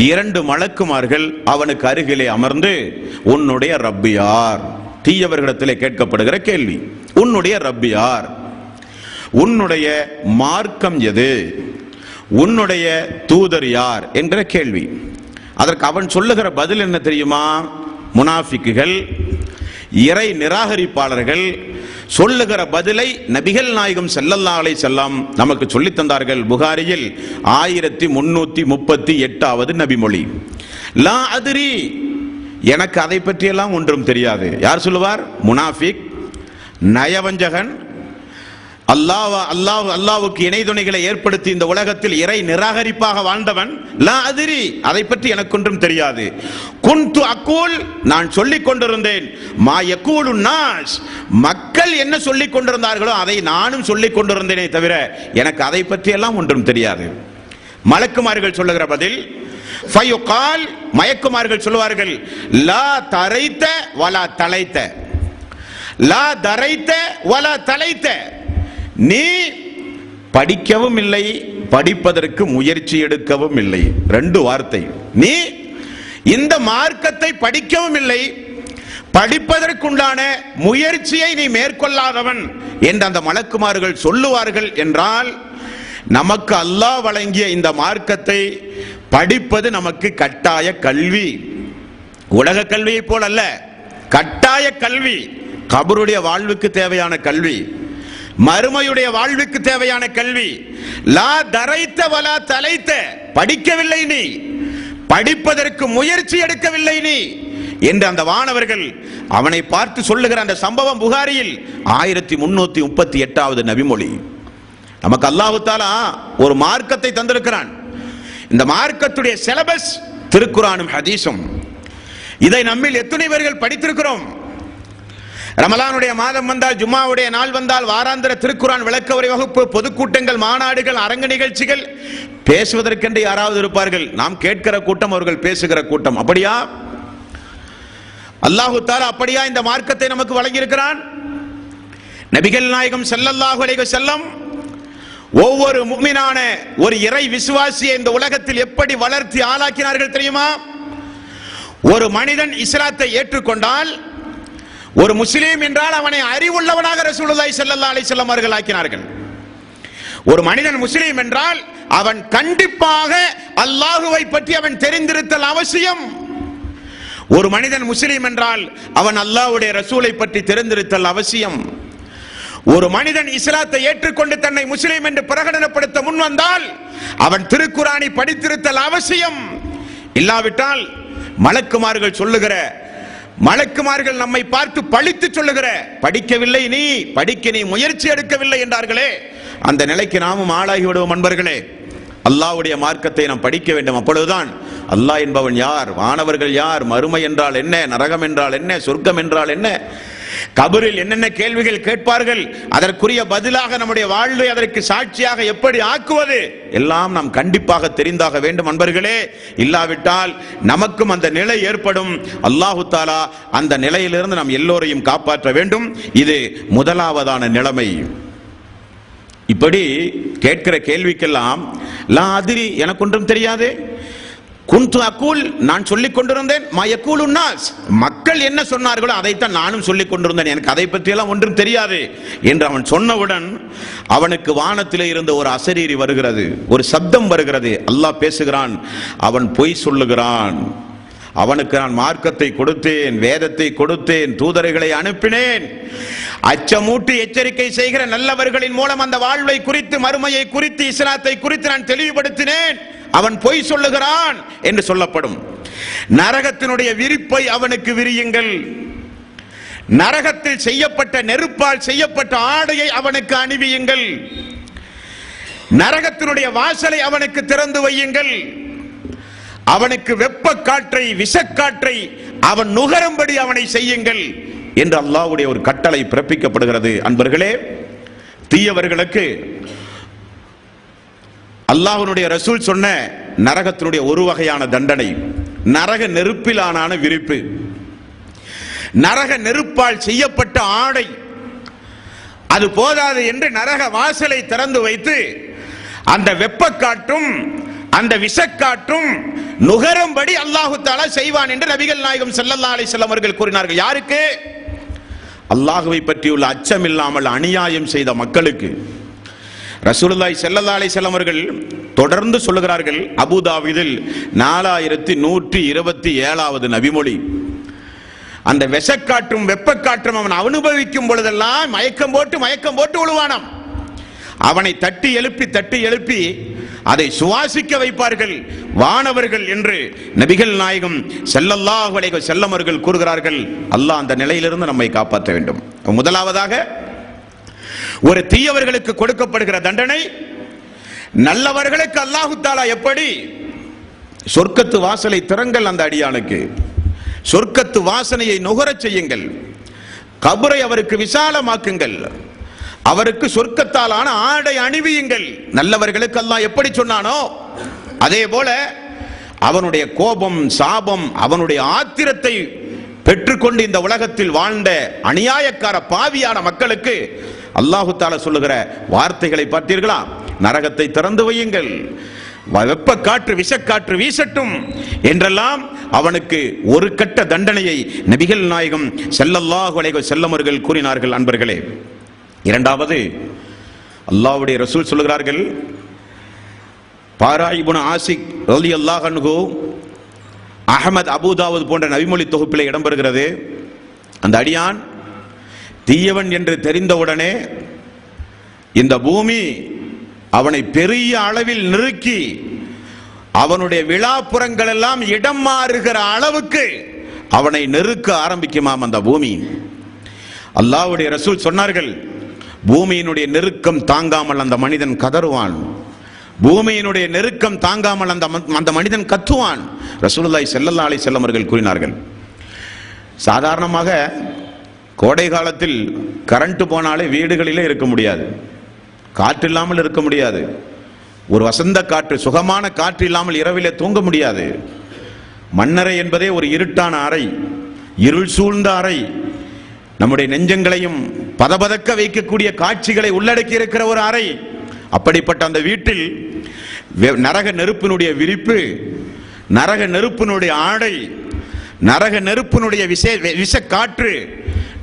[SPEAKER 2] 2 மலக்குமார்கள் அவனுக்கு அருகிலே அமர்ந்து, உன்னுடைய ரப்பு யார்? தீயவர்களிடத்திலே கேட்கப்படுகிற கேள்வி, உன்னுடைய ரப்பு யார்? உன்னுடைய மார்க்கம் எது? உன்னுடைய தூதர் யார் என்கிற கேள்வி. அதற்கு அவன் சொல்லுகிற பதில் என்ன தெரியுமா? முனாஃபிக்குகள், இறை நிராகரிப்பாளர்கள் சொல்லுகிற பதிலை நபிகள் நாயகம் ஸல்லல்லாஹு அலைஹி வஸல்லம் நமக்கு சொல்லி தந்தார்கள். புகாரியில் 1338வது நபிமொழி. லா அதிரி, எனக்கு அதை பற்றியெல்லாம் ஒன்றும் தெரியாது. யார் சொல்லுவார்? முனாஃபிக், நயவஞ்சகன், அல்லாஹ்வுக்கு இணை துணைகளை ஏற்படுத்தி இந்த உலகத்தில் இறை நிராகரிப்பாக வாழ்ந்தவன். லா அதிரி, அதை பற்றி எனக்கு ஒன்றும் தெரியாது. குன்து அக்கூல், நான் சொல்லிக் கொண்டிருந்தேன். மா யகூலு நாஸ், மக்கள் என்ன சொல்லிக் கொண்டிருந்தார்களோ அதை நானும் சொல்லிக் கொண்டிருந்தேனே தவிர எனக்கு அதை பற்றி எல்லாம் ஒன்றும் தெரியாது. மலக்குமார்கள் சொல்லுகிற பதில், ஃபயுகால், மயக்குமார்கள் சொல்லுவார்கள், லா தரைத்த வலா தலைத்த, லா தரைத்த வலா தலைத்த, நீ படிக்கவும் இல்லை, படிப்பதற்கு முயற்சி எடுக்கவும் இல்லை. 2 வார்த்தை. நீ இந்த மார்க்கத்தை படிக்கவும் இல்லை, படிப்பதற்குண்டான முயற்சியை நீ மேற்கொள்ளாதவன் என்று அந்த மலக்குமார்கள் சொல்லுவார்கள். என்றால் நமக்கு அல்லாஹ் வழங்கிய இந்த மார்க்கத்தை படிப்பது நமக்கு கட்டாய கல்வி. உலக கல்வியை போல் அல்ல, கட்டாய கல்வி. கபருடைய வாழ்வுக்கு தேவையான கல்வி, மறுமையுடைய வாழ்வுக்கு தேவையான கல்வி. லா தரைத்த வலா தலைத்த, படிக்கவில்லை நீ, படிப்பதற்கு முயற்சி எடுக்கவில்லை நீ என்று அந்த வானவர்கள் அவனை பார்த்து சொல்லுகிற அந்த சம்பவம் புகாரியில் 1338வது நபிமொழி. நமக்கு அல்லாஹ் தஆலா ஒரு மார்க்கத்தை தந்திருக்கிறான். இந்த மார்க்கத்துடைய சிலபஸ் திருக்குர்ஆனும் ஹதீஸும். இதை நம்மில் எத்தனை பேர்கள் படித்திருக்கிறோம்? ரமலானுடைய மாதம் வந்தால், ஜும்மாவுடைய நாள் வந்தால், வாராந்திர திருக்குர்ஆன் விளக்க உரை வகுப்பு, பொதுக்கூட்டங்கள், மாநாடுகள், அரங்கு நிகழ்ச்சிகள், பேசுவதற்கென்று யாராவது இருப்பார்கள். நாம் கேட்கிற கூட்டம், அவர்கள் பேசுகிற கூட்டம். அப்படியா? அல்லாஹு தஆலா அப்படியா இந்த மார்க்கத்தை நமக்கு வழங்கியிருக்கிறான்? நபிகள் நாயகம் ஸல்லல்லாஹு அலைஹி வஸல்லம் ஒவ்வொரு முஃமினான ஒரு இறை விசுவாசியை இந்த உலகத்தில் எப்படி வளர்த்தி ஆளாக்கினார்கள் தெரியுமா? ஒரு மனிதன் இஸ்லாத்தை ஏற்றுக்கொண்டால், ஒரு முஸ்லீம் என்றால் அவனை அறிவுள்ளவனாக ரசூலுல்லாஹி ஸல்லல்லாஹு அலைஹி வஸல்லம் அவர்கள் ஆக்கினார்கள். ஒரு மனிதன் முஸ்லீம் என்றால் அவன் கண்டிப்பாக அல்லாஹுவை பற்றி அவன் தெரிந்திருத்தல் அவசியம். ஒரு மனிதன் முஸ்லிம் என்றால் அவன் அல்லாஹ்வுடைய ரசூலை பற்றி தெரிந்திருத்தல் அவசியம். ஒரு மனிதன் இஸ்லாத்தை ஏற்றுக்கொண்டு தன்னை முஸ்லிம் என்று பிரகடனப்படுத்த முன் வந்தால் அவன் திருக்குரானை படித்திருத்தல் அவசியம். இல்லாவிட்டால் மலக்குமார்கள் நம்மை பார்த்து பழித்து சொல்லுகிற படிக்கவில்லை, நீ படிக்க நீ முயற்சி எடுக்கவில்லை என்றார்களே, அந்த நிலைக்கு நாமும் ஆளாகி விடுவோம். அன்பர்களே, அல்லாஹ்வுடைய மார்க்கத்தை நாம் படிக்க வேண்டும். அப்பொழுதுதான் அல்லாஹ் என்பவன் யார், வானவர்கள் யார், மறுமை என்றால் என்ன, நரகம் என்றால் என்ன, சொர்க்கம் என்றால் என்ன, கபரில் என்னென்ன கேள்விகள் கேட்பார்கள், அதற்குரிய பதிலாக நம்முடைய வாழ்வை அதற்கு சாட்சியாக எப்படி ஆக்குவது எல்லாம் நாம் கண்டிப்பாக தெரிந்தாக வேண்டும். அன்பர்களே, இல்லாவிட்டால் நமக்கும் அந்த நிலை ஏற்படும். அல்லாஹு தஆலா அந்த நிலையிலிருந்து நாம் எல்லோரையும் காப்பாற்ற வேண்டும். இது முதலாவதான நிலைமை. இப்படி கேட்கிற கேள்விக்கெல்லாம் லா அதிரி, எனக்கு ஒன்றும் தெரியாது, குந்து அக்கூல், நான் சொல்லிக் கொண்டிருந்தேன், மயக்கூலுன் நாஸ், மக்கள் என்ன சொன்னார்களோ அதைத்தான் நானும் சொல்லிக் கொண்டிருந்தேன், எனக்கு அதை பற்றியெல்லாம் ஒன்றும் தெரியாது என்று அவன் சொன்னவுடன் அவனுக்கு வானத்திலே இருந்த ஒரு அசரீரி வருகிறது, ஒரு சப்தம் வருகிறது. அல்லாஹ் பேசுகிறான், அவன் பொய் சொல்லுகிறான், அவனுக்கு நான் மார்க்கத்தை கொடுத்தேன், வேதத்தை கொடுத்தேன், தூதர்களை அனுப்பினேன், அச்சமூட்டி எச்சரிக்கை செய்கிற நல்லவர்களின் மூலம் அந்த வாழ்வை குறித்து, மறுமையை குறித்து, இஸ்லாத்தை குறித்து நான் தெளிவுபடுத்தினேன், அவன் பொய் சொல்லுகிறான் என்று சொல்லப்படும். நரகத்தினுடைய விரிப்பை அவனுக்கு விரியுங்கள், நரகத்தில் செய்யப்பட்ட நெருப்பால் செய்யப்பட்ட ஆடையை அவனுக்கு அணிவியுங்கள், நரகத்தினுடைய வாசலை அவனுக்கு திறந்து வையுங்கள், அவனுக்கு வெப்ப காற்றை, விஷக்காற்றை அவன் நுகரும்படி அவனை செய்யுங்கள் என்று அல்லாஹ்வுடைய ஒரு கட்டளை பிறப்பிக்கப்படுகிறது. அன்பர்களே, தீயவர்களுக்கு அல்லாஹ்வுடைய ரசூல் சொன்ன நரகத்தினுடைய ஒரு வகையான தண்டனை நரக நெருப்பிலான விரிப்பு, நரக நெருப்பால் செய்யப்பட்ட ஆடை. அது போதாது என்று நரக வாசலை திறந்து வைத்து அந்த வெப்பக்காற்றும் அந்த விஷக்காற்றும் நுகரும்படி அல்லாஹு தஆலா செய்வான் என்று நபிகள் நாயகம் ஸல்லல்லாஹு அலைஹி வஸல்லம் அவர்கள் கூறினார்கள். யாருக்கு? அல்லாஹ்வை பற்றியுள்ள அச்சம் இல்லாமல் அநியாயம் செய்த மக்களுக்கு. ரசூலுல்லாஹி ஸல்லல்லாஹு அலைஹி வஸல்லம் அவர்கள் தொடர்ந்து சொல்லுகிறார்கள், அபூதாவிதில் 4127வது நபிமொழி, அந்த விஷக்காற்றும் வெப்பக்காற்றும் அவன் அனுபவிக்கும் பொழுதெல்லாம் மயக்கம் போட்டு விழுவானாம். அவனை தட்டி எழுப்பி அதை சுவாசிக்க வைப்பார்கள் வானவர்கள் என்று நபிகள் நாயகம் ஸல்லல்லாஹு அலைஹி வஸல்லம் அவர்கள் கூறுகிறார்கள். அல்லாஹ் அந்த நிலையிலிருந்து நம்மை காப்பாற்ற வேண்டும். முதலாவதாக ஒரு தீயவர்களுக்கு கொடுக்கப்படுகிற தண்டனை, நல்லவர்களுக்கு அல்லாஹு தஆலா எப்படி சொர்க்கத்து வாசலை திறங்கள், அந்த அடியானுக்கு சொர்க்கத்து வாசனையை நுகரச் செய்யுங்கள், கபரை அவருக்கு விசாலமாக்குங்கள், அவருக்கு சொர்க்கத்தாலான ஆடை அணிவியுங்கள். நல்லவர்களுக்கு அல்லாஹ் எப்படி சொன்னானோ அதே போல அவனுடைய கோபம், சாபம், அவனுடைய ஆத்திரத்தை பெற்றுக்கொண்டு இந்த உலகத்தில் வாழ்ந்த அநியாயக்கார பாவியான மக்களுக்கு அல்லாஹு தஆலா சொல்லுகிற வார்த்தைகளை பார்த்தீர்களா? நரகத்தை திறந்து வையுங்கள், வெப்ப காற்று விஷக்காற்று வீசட்டும் என்றெல்லாம் அவனுக்கு ஒரு கட்ட தண்டனையை நபிகள் நாயகம் ஸல்லல்லாஹு அலைஹி வஸல்லம் அவர்கள் கூறினார்கள். அன்பர்களே, இரண்டாவது அல்லாஹ்வுடைய ரசூல் சொல்லுகிறார்கள், பாரா இப்னு ஆசிக் ரலியல்லாஹு அன்ஹு, அஹ்மத், அபூதாவுத் போன்ற நபிமொழி தொகுப்பிலே இடம்பெறுகிறது. அந்த அடியான் தீயவன் என்று தெரிந்தவுடனே இந்த பூமி அவனை பெரிய அளவில் நெருக்கி அவனுடைய விழாப்புறங்கள் எல்லாம் இடம் மாறுகிற அளவுக்கு அவனை நெருக்க ஆரம்பிக்குமாம் அந்த பூமி. அல்லாஹ்வுடைய ரசூல் சொன்னார்கள், பூமியினுடைய நெருக்கம் தாங்காமல் அந்த மனிதன் கதறுவான், பூமியினுடைய நெருக்கம் தாங்காமல் அந்த மனிதன் கத்துவான். ரசூலுல்லாஹி ஸல்லல்லாஹு அலைஹி வஸல்லம் அவர்கள் கூறினார்கள், சாதாரணமாக கோடை காலத்தில் கரண்ட் போனாலே வீடுகளிலே இருக்க முடியாது, காற்று இல்லாமல் இருக்க முடியாது, ஒரு வசந்த காற்று, சுகமான காற்று இல்லாமல் இரவிலே தூங்க முடியாது. மண்ணறை என்பதே ஒரு இருட்டான அறை, இருள் சூழ்ந்த அறை, நம்முடைய நெஞ்சங்களையும் பதபதக்க வைக்கக்கூடிய காட்சிகளை உள்ளடக்கி இருக்கிற ஒரு அறை. அப்படிப்பட்ட அந்த வீட்டில் நரக நெருப்பினுடைய விரிப்பு, நரக நெருப்பினுடைய ஆடை, நரக நெருப்பினுடைய விஷ காற்று,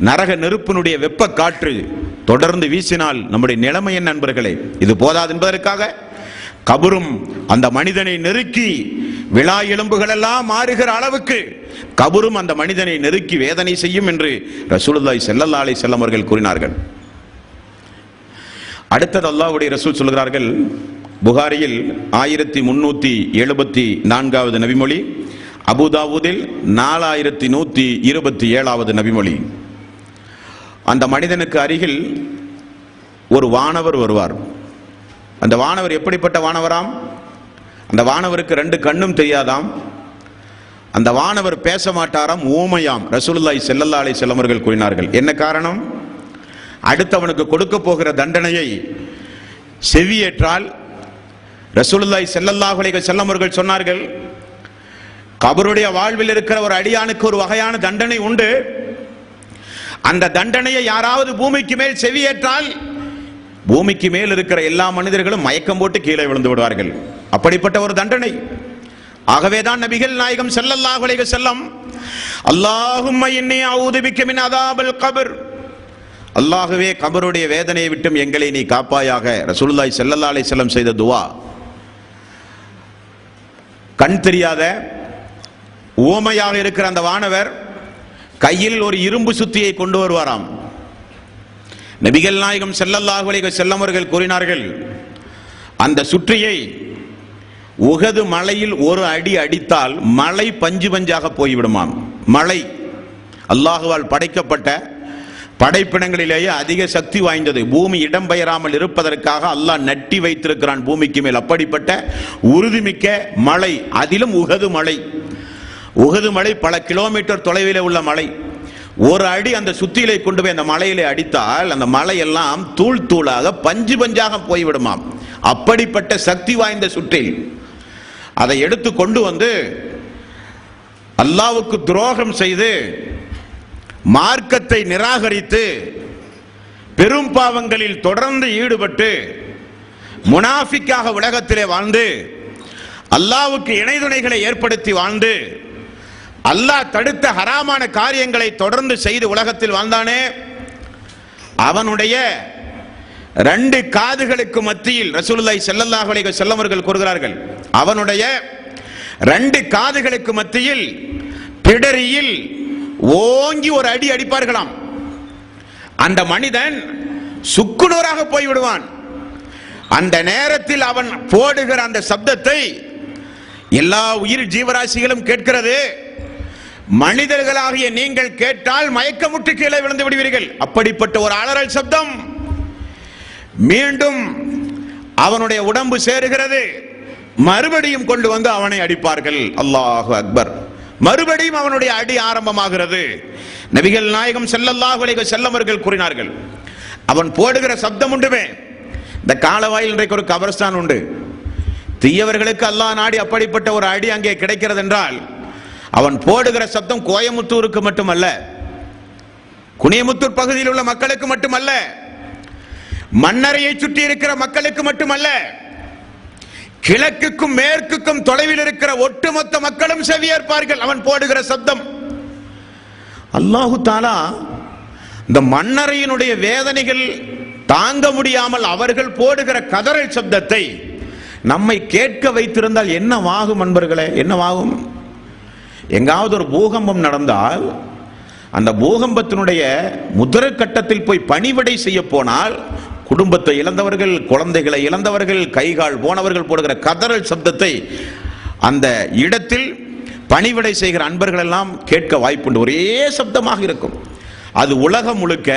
[SPEAKER 2] நரக நெருப்பினுடைய வெப்ப காற்று தொடர்ந்து வீசினால் நம்முடைய நிலைமை என்ன நண்பர்களே? இது போதாது என்பதற்காக கபரும் அந்த மனிதனை நெருக்கி விழா எலும்புகள் எல்லாம் மாறுகிற அளவுக்கு கபரும் அந்த மனிதனை நெருக்கி வேதனை செய்யும் என்று ரசூலுல்லாஹி ஸல்லல்லாஹு அலைஹி வஸல்லம் அவர்கள் கூறினார்கள். அடுத்தது அல்லாஹ்வுடைய ரசூல் சொல்கிறார்கள், புகாரியில் 1374வது நபிமொழி, அபூதாவூதில் 4127வது நபிமொழி. அந்த மனிதனுக்கு அருகில் ஒரு வானவர் வருவார். அந்த வானவர் எப்படிப்பட்ட வானவராம்? அந்த வானவருக்கு 2 கண்ணும் தெரியாதாம். அந்த வானவர் பேச மாட்டாராம், ஊமையாம். ரசூலுல்லாஹி ஸல்லல்லாஹு அலைஹி வஸல்லம் அவர்கள் கூறினார்கள். என்ன காரணம்? அடுத்தவனுக்கு கொடுக்க போகிற தண்டனையை செவியேற்றால் ரசூலுல்லாஹி ஸல்லல்லாஹு அலைஹி வஸல்லம் அவர்கள் சொன்னார்கள், கபருடைய வாழ்வில் இருக்கிற ஒரு அடியானுக்கு ஒரு வகையான தண்டனை உண்டு. அந்த தண்டனையை யாராவது பூமிக்கு மேல் செவியேற்றால் பூமிக்கு மேல் இருக்கிற எல்லா மனிதர்களும் மயக்கம் போட்டு கீழே விழுந்து விடுவார்கள். அப்படிப்பட்ட ஒரு தண்டனை. ஆகவேதான் நபிகள் நாயகம் ஸல்லல்லாஹு அலைஹி வஸல்லம், அல்லாஹும்ம இன்னி அஊது பிக்க மின் அஸாபில் கப்ர், அல்லாஹ்வே கபருடைய வேதனையை விட்டும் எங்களை நீ காப்பாயாக, ரசூலுல்லாஹி ஸல்லல்லாஹு அலைஹி வஸல்லம் செய்த துஆ. கண் தெரியாத ஊமையாக இருக்கிற அந்த வானவர் கையில் ஒரு இரும்பு சுத்தியை கொண்டு வருவாராம். நபிகள் நாயகம் ஸல்லல்லாஹு அலைஹி வஸல்லம் அவர்கள் கூறினார்கள், அந்த சுற்றியை உஹது மலையில் ஒரு அடி அடித்தால் மலை பஞ்சு பஞ்சாக போய்விடுமாம். மலை அல்லாஹுவால் படைக்கப்பட்ட படைப்பினங்களிலேயே அதிக சக்தி வாய்ந்தது. பூமி இடம்பெயராமல் இருப்பதற்காக அல்லாஹ் நட்டி வைத்திருக்கிறான் பூமிக்கு மேல். அப்படிப்பட்ட உறுதிமிக்க மலை, அதிலும் உஹது மலை. உஹது மலை பல கிலோமீட்டர் தொலைவில் உள்ள மலை. ஒரு அடி அந்த சுத்தியிலே கொண்டு போய் அந்த மலையிலே அடித்தால் அந்த மலையெல்லாம் தூள் தூளாக பஞ்சு பஞ்சாக போய்விடுமாம். அப்படிப்பட்ட சக்தி வாய்ந்த சுற்றில் அதை எடுத்து கொண்டு வந்து அல்லாஹ்வுக்கு துரோகம் செய்து மார்க்கத்தை நிராகரித்து பெரும் பாவங்களில் தொடர்ந்து ஈடுபட்டு முனாஃபிக்காக உலகத்திலே வாழ்ந்து அல்லாஹ்வுக்கு இணைதுணைகளை ஏற்படுத்தி வாழ்ந்து அல்லாஹ் தடுத்த ஹராமான காரியங்களை தொடர்ந்து செய்து உலகத்தில் வாழ்ந்தானே, அவனுடைய 2 காதுகளுக்கு மத்தியில் ரசூலுல்லாஹி ஸல்லல்லாஹு அலைஹி வஸல்லம் அவர்கள் கூறுகிறார்கள், அவனுடைய 2 காதுகளுக்கு மத்தியில் பிடரியில் ஓங்கி ஒரு அடி அடிப்பார்களாம். அந்த மனிதன் சுக்குநூறாக போய்விடுவான். அந்த நேரத்தில் அவன் போடுகிற அந்த சப்தத்தை எல்லா உயிர் ஜீவராசிகளும் கேட்கிறது. மனிதர்களாகிய நீங்கள் கேட்டால் மயக்கமுற்று கீழே விழுந்து விடுவீர்கள். அப்படிப்பட்ட ஒரு அலறல் சப்தம். மீண்டும் அவனுடைய உடம்பு சேருகிறது. மறுபடியும் கொண்டு வந்து அவனை அடிப்பார்கள். அல்லாஹு அக்பர். மறுபடியும் அவனுடைய அடி ஆரம்பமாகிறது. நபிகள் நாயகம் ஸல்லல்லாஹு அலைஹி வஸல்லம் அவர்கள் கூறினார்கள், அவன் போடுகிற சப்தம் உண்டுமே. இந்த காலவாயில் இன்றைக்கு ஒரு கபரஸ்தான் உண்டு. தீயவர்களுக்கு அல்லாஹ் நாடி அப்படிப்பட்ட ஒரு அடி அங்கே கிடைக்கிறது என்றால், அவன் போடுகிற சப்தம் கோயமுத்தூருக்கு மட்டுமல்ல, குனியமுத்தூர் பகுதியில் உள்ள மக்களுக்கு மட்டுமல்ல, மன்னரையை சுற்றி இருக்கிற மக்களுக்கு மட்டுமல்ல, கிழக்குக்கும் மேற்குக்கும் தொலைவில் இருக்கிற ஒட்டுமொத்த மக்களும் செவியேற்பார்கள் அவன் போடுகிற சப்தம். அல்லாஹு தஆலா இந்த மன்னரையினுடைய வேதனைகள் தாங்க முடியாமல் அவர்கள் போடுகிற கதறல் சப்தத்தை நம்மை கேட்க வைத்திருந்தால் என்னவாகும் அன்பர்களே? என்னவாகும்? எங்காவது ஒரு பூகம்பம் நடந்தால் அந்த பூகம்பத்தினுடைய முதல் கட்டத்தில் போய் பணிவிடை செய்ய போனால் குடும்பத்தை இழந்தவர்கள், குழந்தைகளை இழந்தவர்கள், கைகால் போனவர்கள் போடுகிற கதறல் சப்தத்தை அந்த இடத்தில் பணிவிடை செய்கிற அன்பர்கள் எல்லாம் கேட்க வாய்ப்புண்டு. ஒரே சப்தமாக இருக்கும். அது உலகம் முழுக்க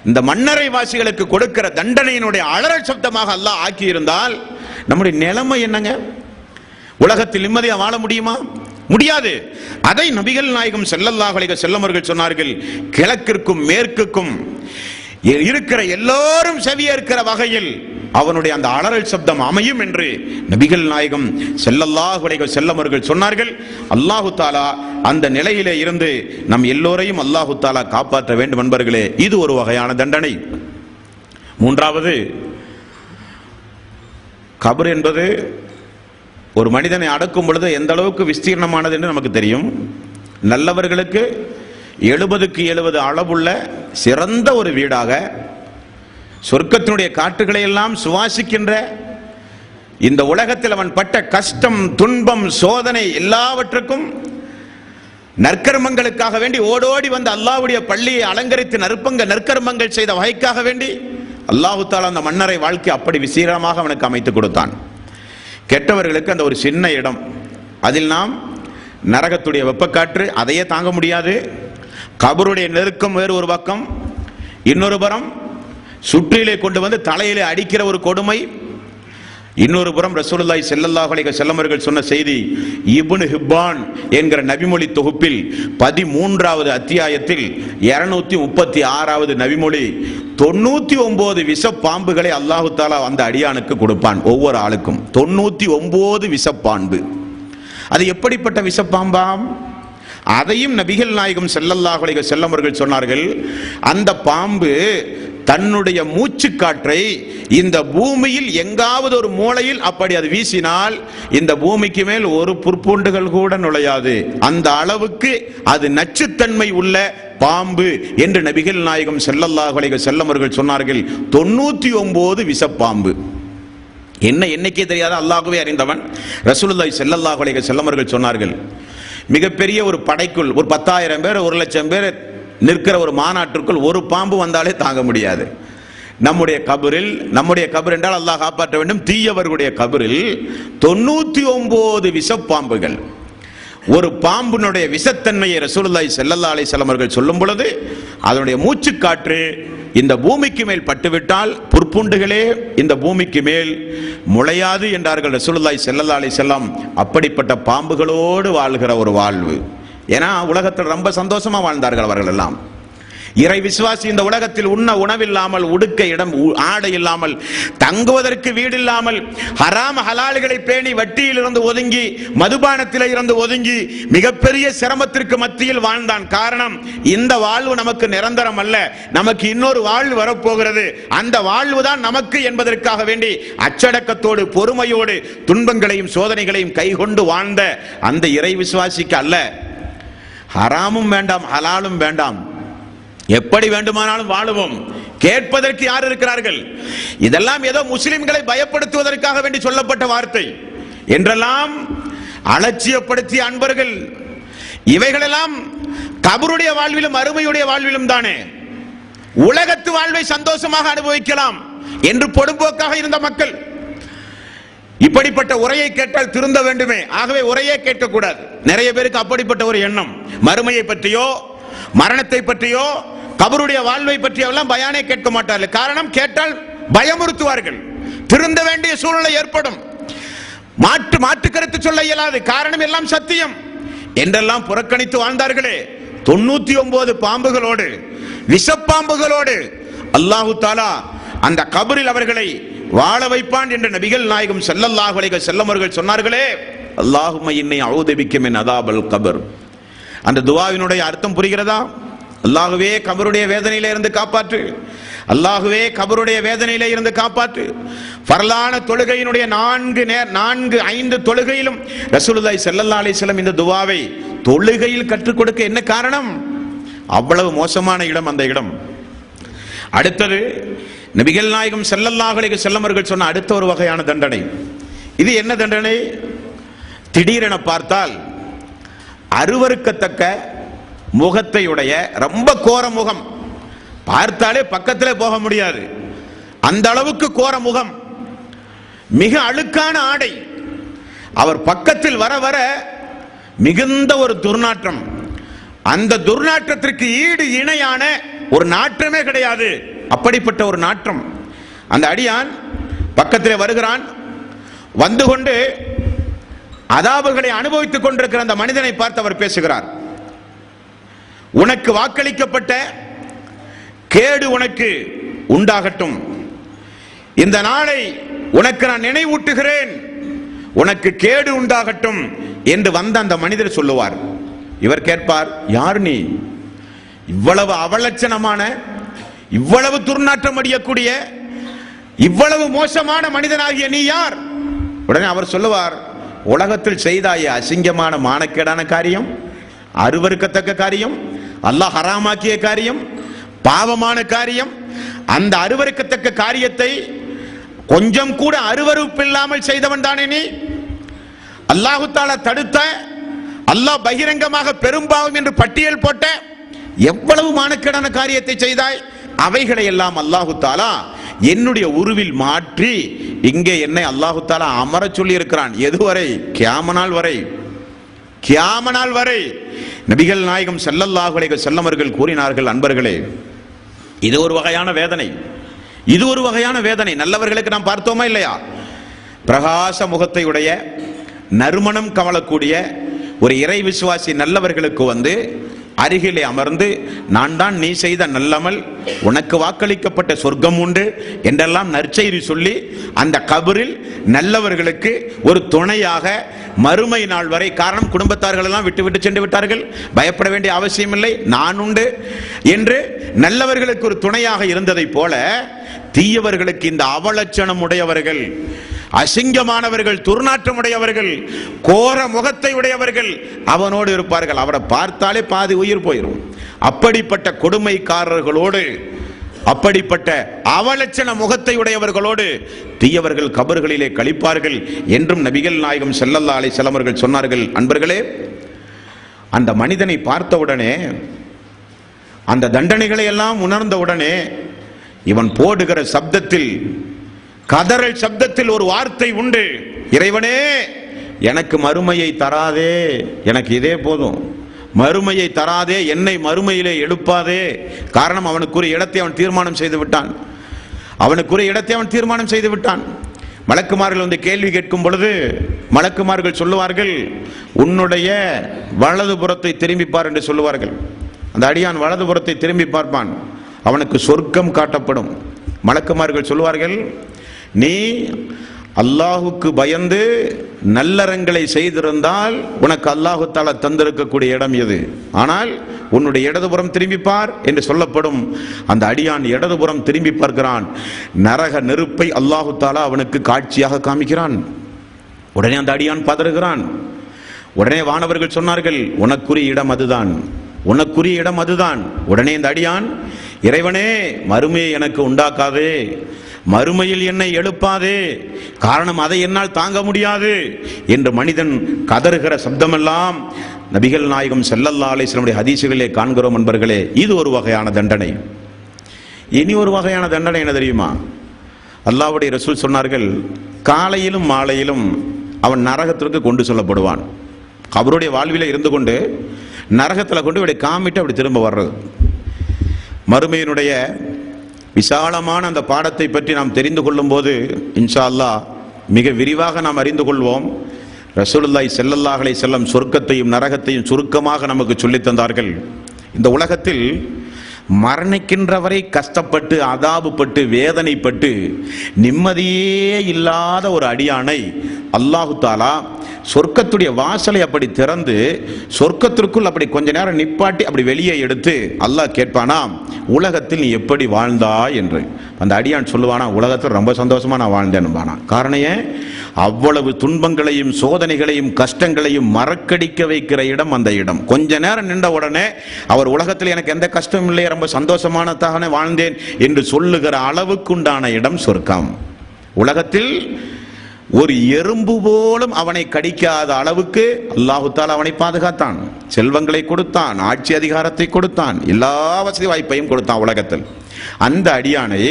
[SPEAKER 2] இந்த மன்னரை வாசிகளுக்கு கொடுக்கிற தண்டனையினுடைய அலறல் சப்தமாக அல்லாஹ் ஆக்கி இருந்தால் நம்முடைய நிலைமை என்னங்க? உலகத்தில் நிம்மதியா வாழ முடியுமா? முடியாது. அதை நபிகள் நாயகம் ஸல்லல்லாஹு அலைஹி வஸல்லம் அவர்கள் சொன்னார்கள், கிழக்கிற்கும் மேற்குக்கும் இருக்கிற எல்லோரும் செவியேற்கிற வகையில் அவனுடைய அந்த அலறல் சப்தம் அமையும் என்று நபிகள் நாயகம் ஸல்லல்லாஹு அலைஹி வஸல்லம் அவர்கள் சொன்னார்கள். அல்லாஹு தஆலா அந்த நிலையிலே இருந்து நம் எல்லோரையும் அல்லாஹு தஆலா காப்பாற்ற வேண்டும் என்பர்களே. இது ஒரு வகையான தண்டனை. மூன்றாவது, கபர் என்பது ஒரு மனிதனை அடக்கும் பொழுது எந்த அளவுக்கு விஸ்தீர்ணமானது என்று நமக்கு தெரியும். நல்லவர்களுக்கு 70க்கு 70 அளவுள்ள சிறந்த ஒரு வீடாக, சொர்க்கத்தினுடைய காற்றுகளை எல்லாம் சுவாசிக்கின்ற, இந்த உலகத்தில் அவன் பட்ட கஷ்டம், துன்பம், சோதனை எல்லாவற்றுக்கும் நற்கர்மங்களுக்காக வேண்டி ஓடோடி வந்து அல்லாஹ்வுடைய பள்ளியை அலங்கரித்து நற்கர்மங்கள் செய்த வகைக்காக வேண்டி அல்லாஹு தஆலா அந்த மன்னரை வாழ்க்கை அப்படி விசீரமாக அவனுக்கு அமைத்து கொடுத்தான். கெட்டவர்களுக்கு அந்த ஒரு சின்ன இடம், அதில் நாம் நரகத்துடைய வெப்பக்காற்று அதையே தாங்க முடியாது, கபருடைய நெருக்கம் வேறு ஒரு பக்கம், இன்னொரு புறம் சுற்றிலே கொண்டு வந்து தலையிலே அடிக்கிற ஒரு கொடுமை, இன்னொரு புறம் ரசூலுல்லாஹி ஸல்லல்லாஹு அலைஹி வஸல்லம் அவர்கள் சொன்ன செய்தி இப்னு ஹிப்பான் என்கிற நபிமொழி தொகுப்பில் 13வது அத்தியாயத்தில் 236வது நபிமொழி 99 விஷ பாம்புகளை அல்லாஹு தஆலா அந்த அடியானுக்கு கொடுப்பான். ஒவ்வொரு ஆளுக்கும் 99 விஷப்பாம்பு. அது எப்படிப்பட்ட விஷப்பாம்பாம்? அதையும் நபிகள் நாயகம் ஸல்லல்லாஹு அலைஹி வஸல்லம் அவர்கள் சொன்னார்கள், அந்த பாம்பு தன்னுடைய மூச்சு காற்றை இந்த பூமியில் எங்காவது ஒரு மூலையில் அப்படி அது வீசினால் இந்த பூமிக்கு மேல் ஒரு புற்பூண்டுகள் கூட நுழையாது, அந்த அளவுக்கு அது நச்சுத்தன்மை உள்ள பாம்பு என்று நபிகள் நாயகம் ஸல்லல்லாஹு அலைஹி வஸல்லம் அவர்கள் சொன்னார்கள். 99 விஷப்பாம்பு. என்ன எண்ணிக்கை தெரியாத அல்லாஹ்வே அறிந்தவன். ரசூலுல்லாஹி ஸல்லல்லாஹு அலைஹி வஸல்லம் அவர்கள் சொன்னார்கள், மிகப்பெரிய ஒரு படைக்குள் ஒரு 10,000 பேர் 1,00,000 பேர் நிற்கிற ஒரு மாநாட்டிற்குள் ஒரு பாம்பு வந்தாலே தாங்க முடியாது. நம்முடைய கபர் என்றால் அல்லாஹ் காப்பாற்ற வேண்டும், தீயவர்களுடைய கபரில் 99 விஷப்பாம்புகள். ஒரு பாம்பினுடைய விஷத்தன்மையை ரசூலுல்லாஹி ஸல்லல்லாஹு அலைஹி வஸல்லம் அவர்கள் சொல்லும் பொழுது அதனுடைய மூச்சு காற்று இந்த பூமிக்கு மேல் பட்டுவிட்டால் புற்பூண்டுகளே இந்த பூமிக்கு மேல் முளையாது என்றார்கள் ரசூலுல்லாஹி ஸல்லல்லாஹு அலைஹி வஸல்லம். அப்படிப்பட்ட பாம்புகளோடு வாழ்கிற ஒரு வாழ்வு. ஏன்னா உலகத்தில் ரொம்ப சந்தோஷமா வாழ்ந்தார்கள் அவர்கள் எல்லாம். இறை விசுவாசி இந்த உலகத்தில் உண்ண உணவில்லாமல், உடுக்க இடம் ஆடை இல்லாமல், தங்குவதற்கு வீடு இல்லாமல், ஹராம் ஹலால்களை பேணி வட்டியில் இருந்து ஒதுங்கி, மதுபானத்தில் இருந்து ஒதுங்கி மிகப்பெரிய சிரமத்திற்கு மத்தியில் வாழ்ந்தான். காரணம், இந்த வாழ்வு நமக்கு நிரந்தரம் அல்ல, நமக்கு இன்னொரு வாழ்வு வரப்போகிறது, அந்த வாழ்வு தான் நமக்கு என்பதற்காக வேண்டி அச்சடக்கத்தோடு பொறுமையோடு துன்பங்களையும் சோதனைகளையும் கைகொண்டு வாழ்ந்த அந்த இறை விசுவாசிக்கு அல்ல ஹராமும் வேண்டாம் ஹலாலும் வேண்டாம், எப்படி வேண்டுமானாலும் வாழுவோம், கேட்பதற்கு யார் இருக்கிறார்கள், இதெல்லாம் ஏதோ முஸ்லிம்களை பயப்படுத்துவதற்காக வேண்டி சொல்லப்பட்ட வார்த்தை என்றெல்லாம் அலட்சியப்படுத்திய அன்பர்கள், இவைகளெல்லாம் கபருடைய வாழ்விலும் அருமையுடைய வாழ்விலும் தானே, உலகத்து வாழ்வை சந்தோஷமாக அனுபவிக்கலாம் என்று பொடும்போக்காக இருந்த மக்கள் இப்படிப்பட்ட உரையை கேட்டால் திருந்த வேண்டுமே, ஆகவே உரையே கேட்கக்கூடாது. நிறைய பேருக்கு அப்படிப்பட்ட ஒரு எண்ணம், மறுமையை பற்றியோ மரணத்தை பற்றியோ கபருடைய வாழ்வை பற்றியோ எல்லாம் பயானே கேட்க மாட்டார்கள். காரணம், கேட்டால் பயமுறுத்துவார்கள், திருந்த வேண்டிய சூழ்நிலை ஏற்படும், மாற்று கருத்து சொல்ல இயலாது, காரணம் எல்லாம் சத்தியம் என்றெல்லாம் புறக்கணித்து வாழ்ந்தார்களே. 99 பாம்புகளோடு விஷப்பாம்புகளோடு அல்லாஹு தஆலா அந்த கபரில் அவர்களை வாழ வைப்பான் என்று நபிகள் நாயகம் ஸல்லல்லாஹு அலைஹி வஸல்லம் அவர்கள் சொன்னார்களே. அல்லாஹும்ம இன்னி அஊது பிக்க மின் அதாபல் கபர். அந்த துஆவினுடைய அர்த்தம் புரிகிறதா? அல்லாஹ்வே கபருடைய வேதனையிலே இருந்து காப்பாற்று, அல்லாஹ்வே கபருடைய வேதனையிலே இருந்து காப்பாற்று. ஃபர்லான தொழுகையினுடைய 5 தொழுகையிலும் ரசூலுல்லாஹி ஸல்லல்லாஹு அலைஹி வஸல்லம் இந்த துஆவை தொழுகையில் கற்றுக் கொடுக்க என்ன காரணம்? அவ்வளவு மோசமான இடம் அந்த இடம். அடுத்தது நபிகள் நாயகம் ஸல்லல்லாஹு அலைஹி வஸல்லம் அவர்கள் சொன்ன அடுத்த ஒரு வகையான தண்டனை. இது என்ன தண்டனை? திடீரென பார்த்தால் அருவருக்கத்தக்க முகத்தையுடைய ரொம்ப கோர முகம், பார்த்தாலே பக்கத்திலே போக முடியாது அந்த அளவுக்கு கோர முகம், மிக அழுக்கான ஆடை, அவர் பக்கத்தில் வர வர மிகுந்த ஒரு துர்நாற்றம், அந்த துர்நாற்றத்திற்கு ஈடு இணையான ஒரு நாற்றமே கிடையாது, அப்படிப்பட்ட ஒரு நாற்றம். அந்த அடியான் பக்கத்திலே வருகிறான், வந்து கொண்டு அதாபுகளை அனுபவித்துக் கொண்டிருக்கிற அந்த மனிதனை பார்த்து அவர் பேசுகிறார். உனக்கு வாக்களிக்கப்பட்ட கேடு உனக்கு உண்டாகட்டும், இந்த நாளை உனக்கு நான் நினைவூட்டுகிறேன், உனக்கு கேடு உண்டாகட்டும் என்று வந்த அந்த மனிதர் சொல்லுவார். இவர் கேட்பார், யார் நீ? இவ்வளவு அவலட்சணமான, இவ்வளவு துர்நாற்றம் அடியக்கூடிய, இவ்வளவு மோசமான மனிதனாகிய நீ யார்? உடனே அவர் சொல்லுவார், உலகத்தில் செய்தாய அசிங்கமான மானக்கேடான காரியம், அருவருக்கத்தக்க காரியம், அல்லாஹ் ஹராமாக்கிய காரியம், பாவமான காரியம், அந்த அருவருக்கத்தக்க காரியத்தை கொஞ்சம் கூட அருவருப்பு இல்லாமல் செய்தவன் தானே நீ? அல்லாஹு தஆலா தடுத்த அல்லாஹ் பகிரங்கமாக பெரும்பாவம் என்று பட்டியல் போட்ட எவ்வளவு மானக்கேடான காரியத்தை செய்தாய், அவைகளை எல்லாம் அல்லாஹு தாலா என்னுடைய உருவில் மாற்றி இங்கே என்னை அல்லாஹு தாலா அமர சொல்லி இருக்கிறான். எதுவரை? கியாமத் வரை. கியாமத் வரை நபிகள் நாயகம் ஸல்லல்லாஹு அலைஹி வஸல்லம் அவர்கள் கூறினார்கள், அன்பர்களே, இது ஒரு வகையான வேதனை, இது ஒரு வகையான வேதனை. நல்லவர்களுக்கு நாம் பார்த்தோமா இல்லையா? பிரகாச முகத்தை உடைய நறுமணம் கமலக்கூடிய ஒரு இறை விசுவாசி நல்லவர்களுக்கு வந்து அருகிலே அமர்ந்து, நான் தான் நீ செய்த நல்லமல், உனக்கு வாக்களிக்கப்பட்ட சொர்க்கம் உண்டு என்றெல்லாம் நற்செய்தி சொல்லி அந்த கபரில் நல்லவர்களுக்கு ஒரு துணையாக மறுமை நாள் வரை, காரணம் குடும்பத்தார்கள் எல்லாம் விட்டு விட்டு சென்று விட்டார்கள், பயப்பட வேண்டிய அவசியம் இல்லை, நான் உண்டு என்று நல்லவர்களுக்கு ஒரு துணையாக இருந்ததை போல தீயவர்களுக்கு இந்த அவலட்சணம் உடையவர்கள், அசிங்கமானவர்கள், துர்நாற்றம் உடையவர்கள், கோர முகத்தை உடையவர்கள் அவனோடு இருப்பார்கள். அவரை பார்த்தாலே பாதி உயிர் போயிடும். அப்படிப்பட்ட கொடுமைக்காரர்களோடு, அப்படிப்பட்ட அவலட்சண முகத்தை உடையவர்களோடு தீயவர்கள் கபர்களிலே கழிப்பார்கள் என்றும் நபிகள் நாயகம் ஸல்லல்லாஹு அலைஹி வஸல்லம் அவர்கள் சொன்னார்கள். அன்பர்களே, அந்த மனிதனை பார்த்தவுடனே, அந்த தண்டனைகளை எல்லாம் உணர்ந்தவுடனே இவன் போடுகிற சப்தத்தில், கதறல் சப்தத்தில் ஒரு வார்த்தை உண்டு, இறைவனே எனக்கு மறுமையை தராதே, எனக்கு இதே போதும், மறுமையை தராதே, என்னை மறுமையிலே எழுப்பாதே. காரணம், அவனுக்குரிய இடத்தை அவன் தீர்மானம் செய்து விட்டான். அவனுக்குரிய இடத்தை அவன் தீர்மானம் செய்து விட்டான். மலக்குமார்கள் வந்து கேள்வி கேட்கும் பொழுது மலக்குமார்கள் சொல்லுவார்கள், உன்னுடைய வலது புறத்தை திரும்பிப்பார் என்று சொல்லுவார்கள். அந்த அடியான் வலது புறத்தை திரும்பி பார்ப்பான், அவனுக்கு சொர்க்கம் காட்டப்படும். மலக்குமார்கள் சொல்லுவார்கள், நீ அல்லாஹுக்கு பயந்து நல்லறங்களை செய்திருந்தால் உனக்கு அல்லாஹு தஆலா தந்திருக்கக்கூடிய இடம் எது, ஆனால் உன்னுடைய இடதுபுறம் திரும்பிப்பார் என்று சொல்லப்படும். அந்த அடியான் இடதுபுறம் திரும்பி பார்க்கிறான், நரக நெருப்பை அல்லாஹு தஆலா அவனுக்கு காட்சியாக காமிக்கிறான். உடனே அந்த அடியான் பதறுகிறான். உடனே வானவர்கள் சொன்னார்கள், உனக்குரிய இடம் அதுதான், உனக்குரிய இடம் அதுதான். உடனே இந்த அடியான், இறைவனே மறுமையை எனக்கு உண்டாக்காதே, மறுமையில் என்னை எழுப்பாதே, காரணம் அதை என்னால் தாங்க முடியாது என்று மனிதன் கதறுகிற சப்தமெல்லாம் நபிகள் நாயகம் ஸல்லல்லாஹு அலைஹி வஸல்லம் ஹதீஸுகளிலே காண்கிறோம். அன்பர்களே, இது ஒரு வகையான தண்டனை. இனி ஒரு வகையான தண்டனை என்ன தெரியுமா? அல்லாஹ்வுடைய ரசூல் சொன்னார்கள், காலையிலும் மாலையிலும் அவன் நரகத்திற்கு கொண்டு செல்லப்படுவான். அவருடைய வாழ்வில இருந்து கொண்டு நரகத்தில் கொண்டு இப்படி காமிட்டு அப்படி திரும்ப வர்றது. மறுமையினுடைய விசாலமான அந்த பாடத்தை பற்றி நாம் தெரிந்து கொள்ளும் போது இன்ஷா அல்லாஹ் மிக விரிவாக நாம் அறிந்து கொள்வோம். ரசூலுல்லாஹி ஸல்லல்லாஹு அலைஹி வஸல்லம் சொர்க்கத்தையும் நரகத்தையும் சுருக்கமாக நமக்கு சொல்லித் தந்தார்கள். இந்த உலகத்தில் மரணிக்கின்ற வரை கஷ்டப்பட்டு அதாபுப்பட்டு வேதனைப்பட்டு நிம்மதியே இல்லாத ஒரு அடியானை அல்லாஹு தாலா சொர்க்கத்துடைய வாசலை அப்படி திறந்து சொர்க்கத்திற்குள் அப்படி கொஞ்ச நேரம் நிப்பாட்டி அப்படி வெளியே எடுத்து அல்லாஹ் கேட்பானா, உலகத்தில் நீ எப்படி வாழ்ந்தாய் என்று. அந்த அடியான் சொல்லுவானா, உலகத்தில் ரொம்ப சந்தோஷமா நான் வாழ்ந்தேன்பானா. காரணம் ஏன்? அவ்வளவு துன்பங்களையும் சோதனைகளையும் கஷ்டங்களையும் மறக்கடிக்க வைக்கிற இடம் அந்த இடம். கொஞ்ச நேரம் நின்ற உடனே அவர் உலகத்தில் எனக்கு எந்த கஷ்டமும் இல்லை, ரொம்ப சந்தோஷமானதாக வாழ்ந்தேன் என்று சொல்லுகிற அளவுக்குண்டான இடம் சொர்க்கம். உலகத்தில் ஒரு எறும்பு போலும் அவனை கடிக்காத அளவுக்கு அல்லாஹு தஆலா அவனை பாதுகாத்தான், செல்வங்களை கொடுத்தான், ஆட்சி அதிகாரத்தை கொடுத்தான், எல்லா வசதி வாய்ப்பையும் கொடுத்தான் உலகத்தில். அந்த அடியானை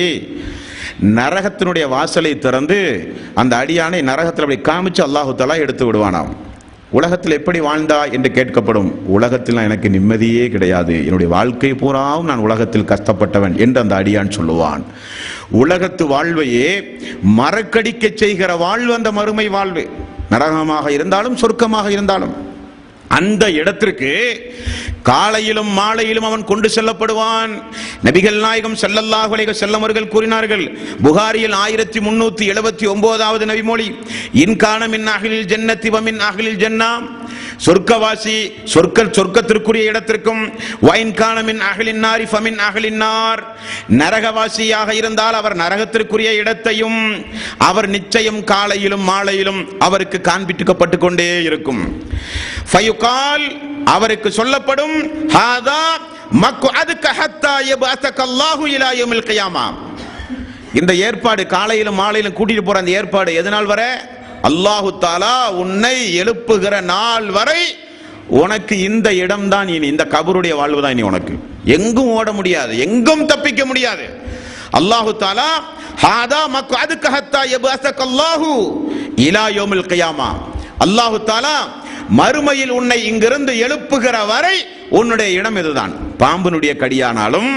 [SPEAKER 2] நரகத்தினுடைய வாசலை திறந்து அந்த அடியானை நரகத்தில் அப்படி காமிச்சு அல்லாஹு தஆலா எடுத்து விடுவானாம். உலகத்தில் எப்படி வாழ்ந்தா என்று கேட்கப்படும். உலகத்தில் எனக்கு நிம்மதியே கிடையாது, என்னுடைய வாழ்க்கை பூராவும் நான் உலகத்தில் கஷ்டப்பட்டவன் என்று அந்த அடியான் சொல்லுவான். உலகத்து வாழ்வையே மறக்கடிக்க செய்கிற வாழ்வு அந்த மறுமை வாழ்வு. நரகமாக இருந்தாலும் சொர்க்கமாக இருந்தாலும் அந்த இடத்திற்கு காலையிலும் மாலையிலும் அவன் கொண்டு செல்லப்படுவான். நபிகள் நாயகம் ஸல்லல்லாஹு அலைஹி வஸல்லம் அவர்கள் கூறினார்கள், புகாரியில் 1379வது நபிமொழி, இன்கான மின் அஹ்லில் ஜன்னத்தி வ மின் அஹ்லில் ஜன்னா, சொர்க்கவாசி சொர்க்கத்திற்குரிய இடத்திற்கும், வைன்கான மின் அஹ்லின் நாரி ஃபமின் அஹ்லின் நார், நரகவாசியாக இருந்தால் அவர் நரகத்திற்குரிய இடத்தையும் அவர் நிச்சயம் காலையிலும் மாலையிலும் அவருக்கு காண்பிக்கப்பட்டு கொண்டே இருக்கும். ஃபயுகால், அவருக்கு சொல்லப்படும், ஹாதா மக்அதுக ஹத்தா யபஅதக அல்லாஹு இலா யௌமில் கியாமா. இந்த ஏற்பாடு காலையிலும் மாலையிலும் கூட்டிட்டு போற அந்த ஏற்பாடு எதனால் வரை? அல்லாஹு தஆலா உன்னை எழுப்புகிற நாள் வரை உனக்கு இந்த இடம் தான் இனி, இந்த கபருடைய வாழ்வு தான் இனி உனக்கு. எங்கும் ஓட முடியாது, எங்கும் தப்பிக்க முடியாது. அல்லாஹு தஆலா ஹாதா மக்அதுக ஹத்தா யபஅஸகல்லாஹு இலா யௌமில் கியாமா, அல்லாஹு தஆலா மறுமையில் உன்னை இங்கிருந்து எழுப்புகிற வரை உன்னுடைய இடம் இதுதான். பாம்பினுடைய கடியானாலும்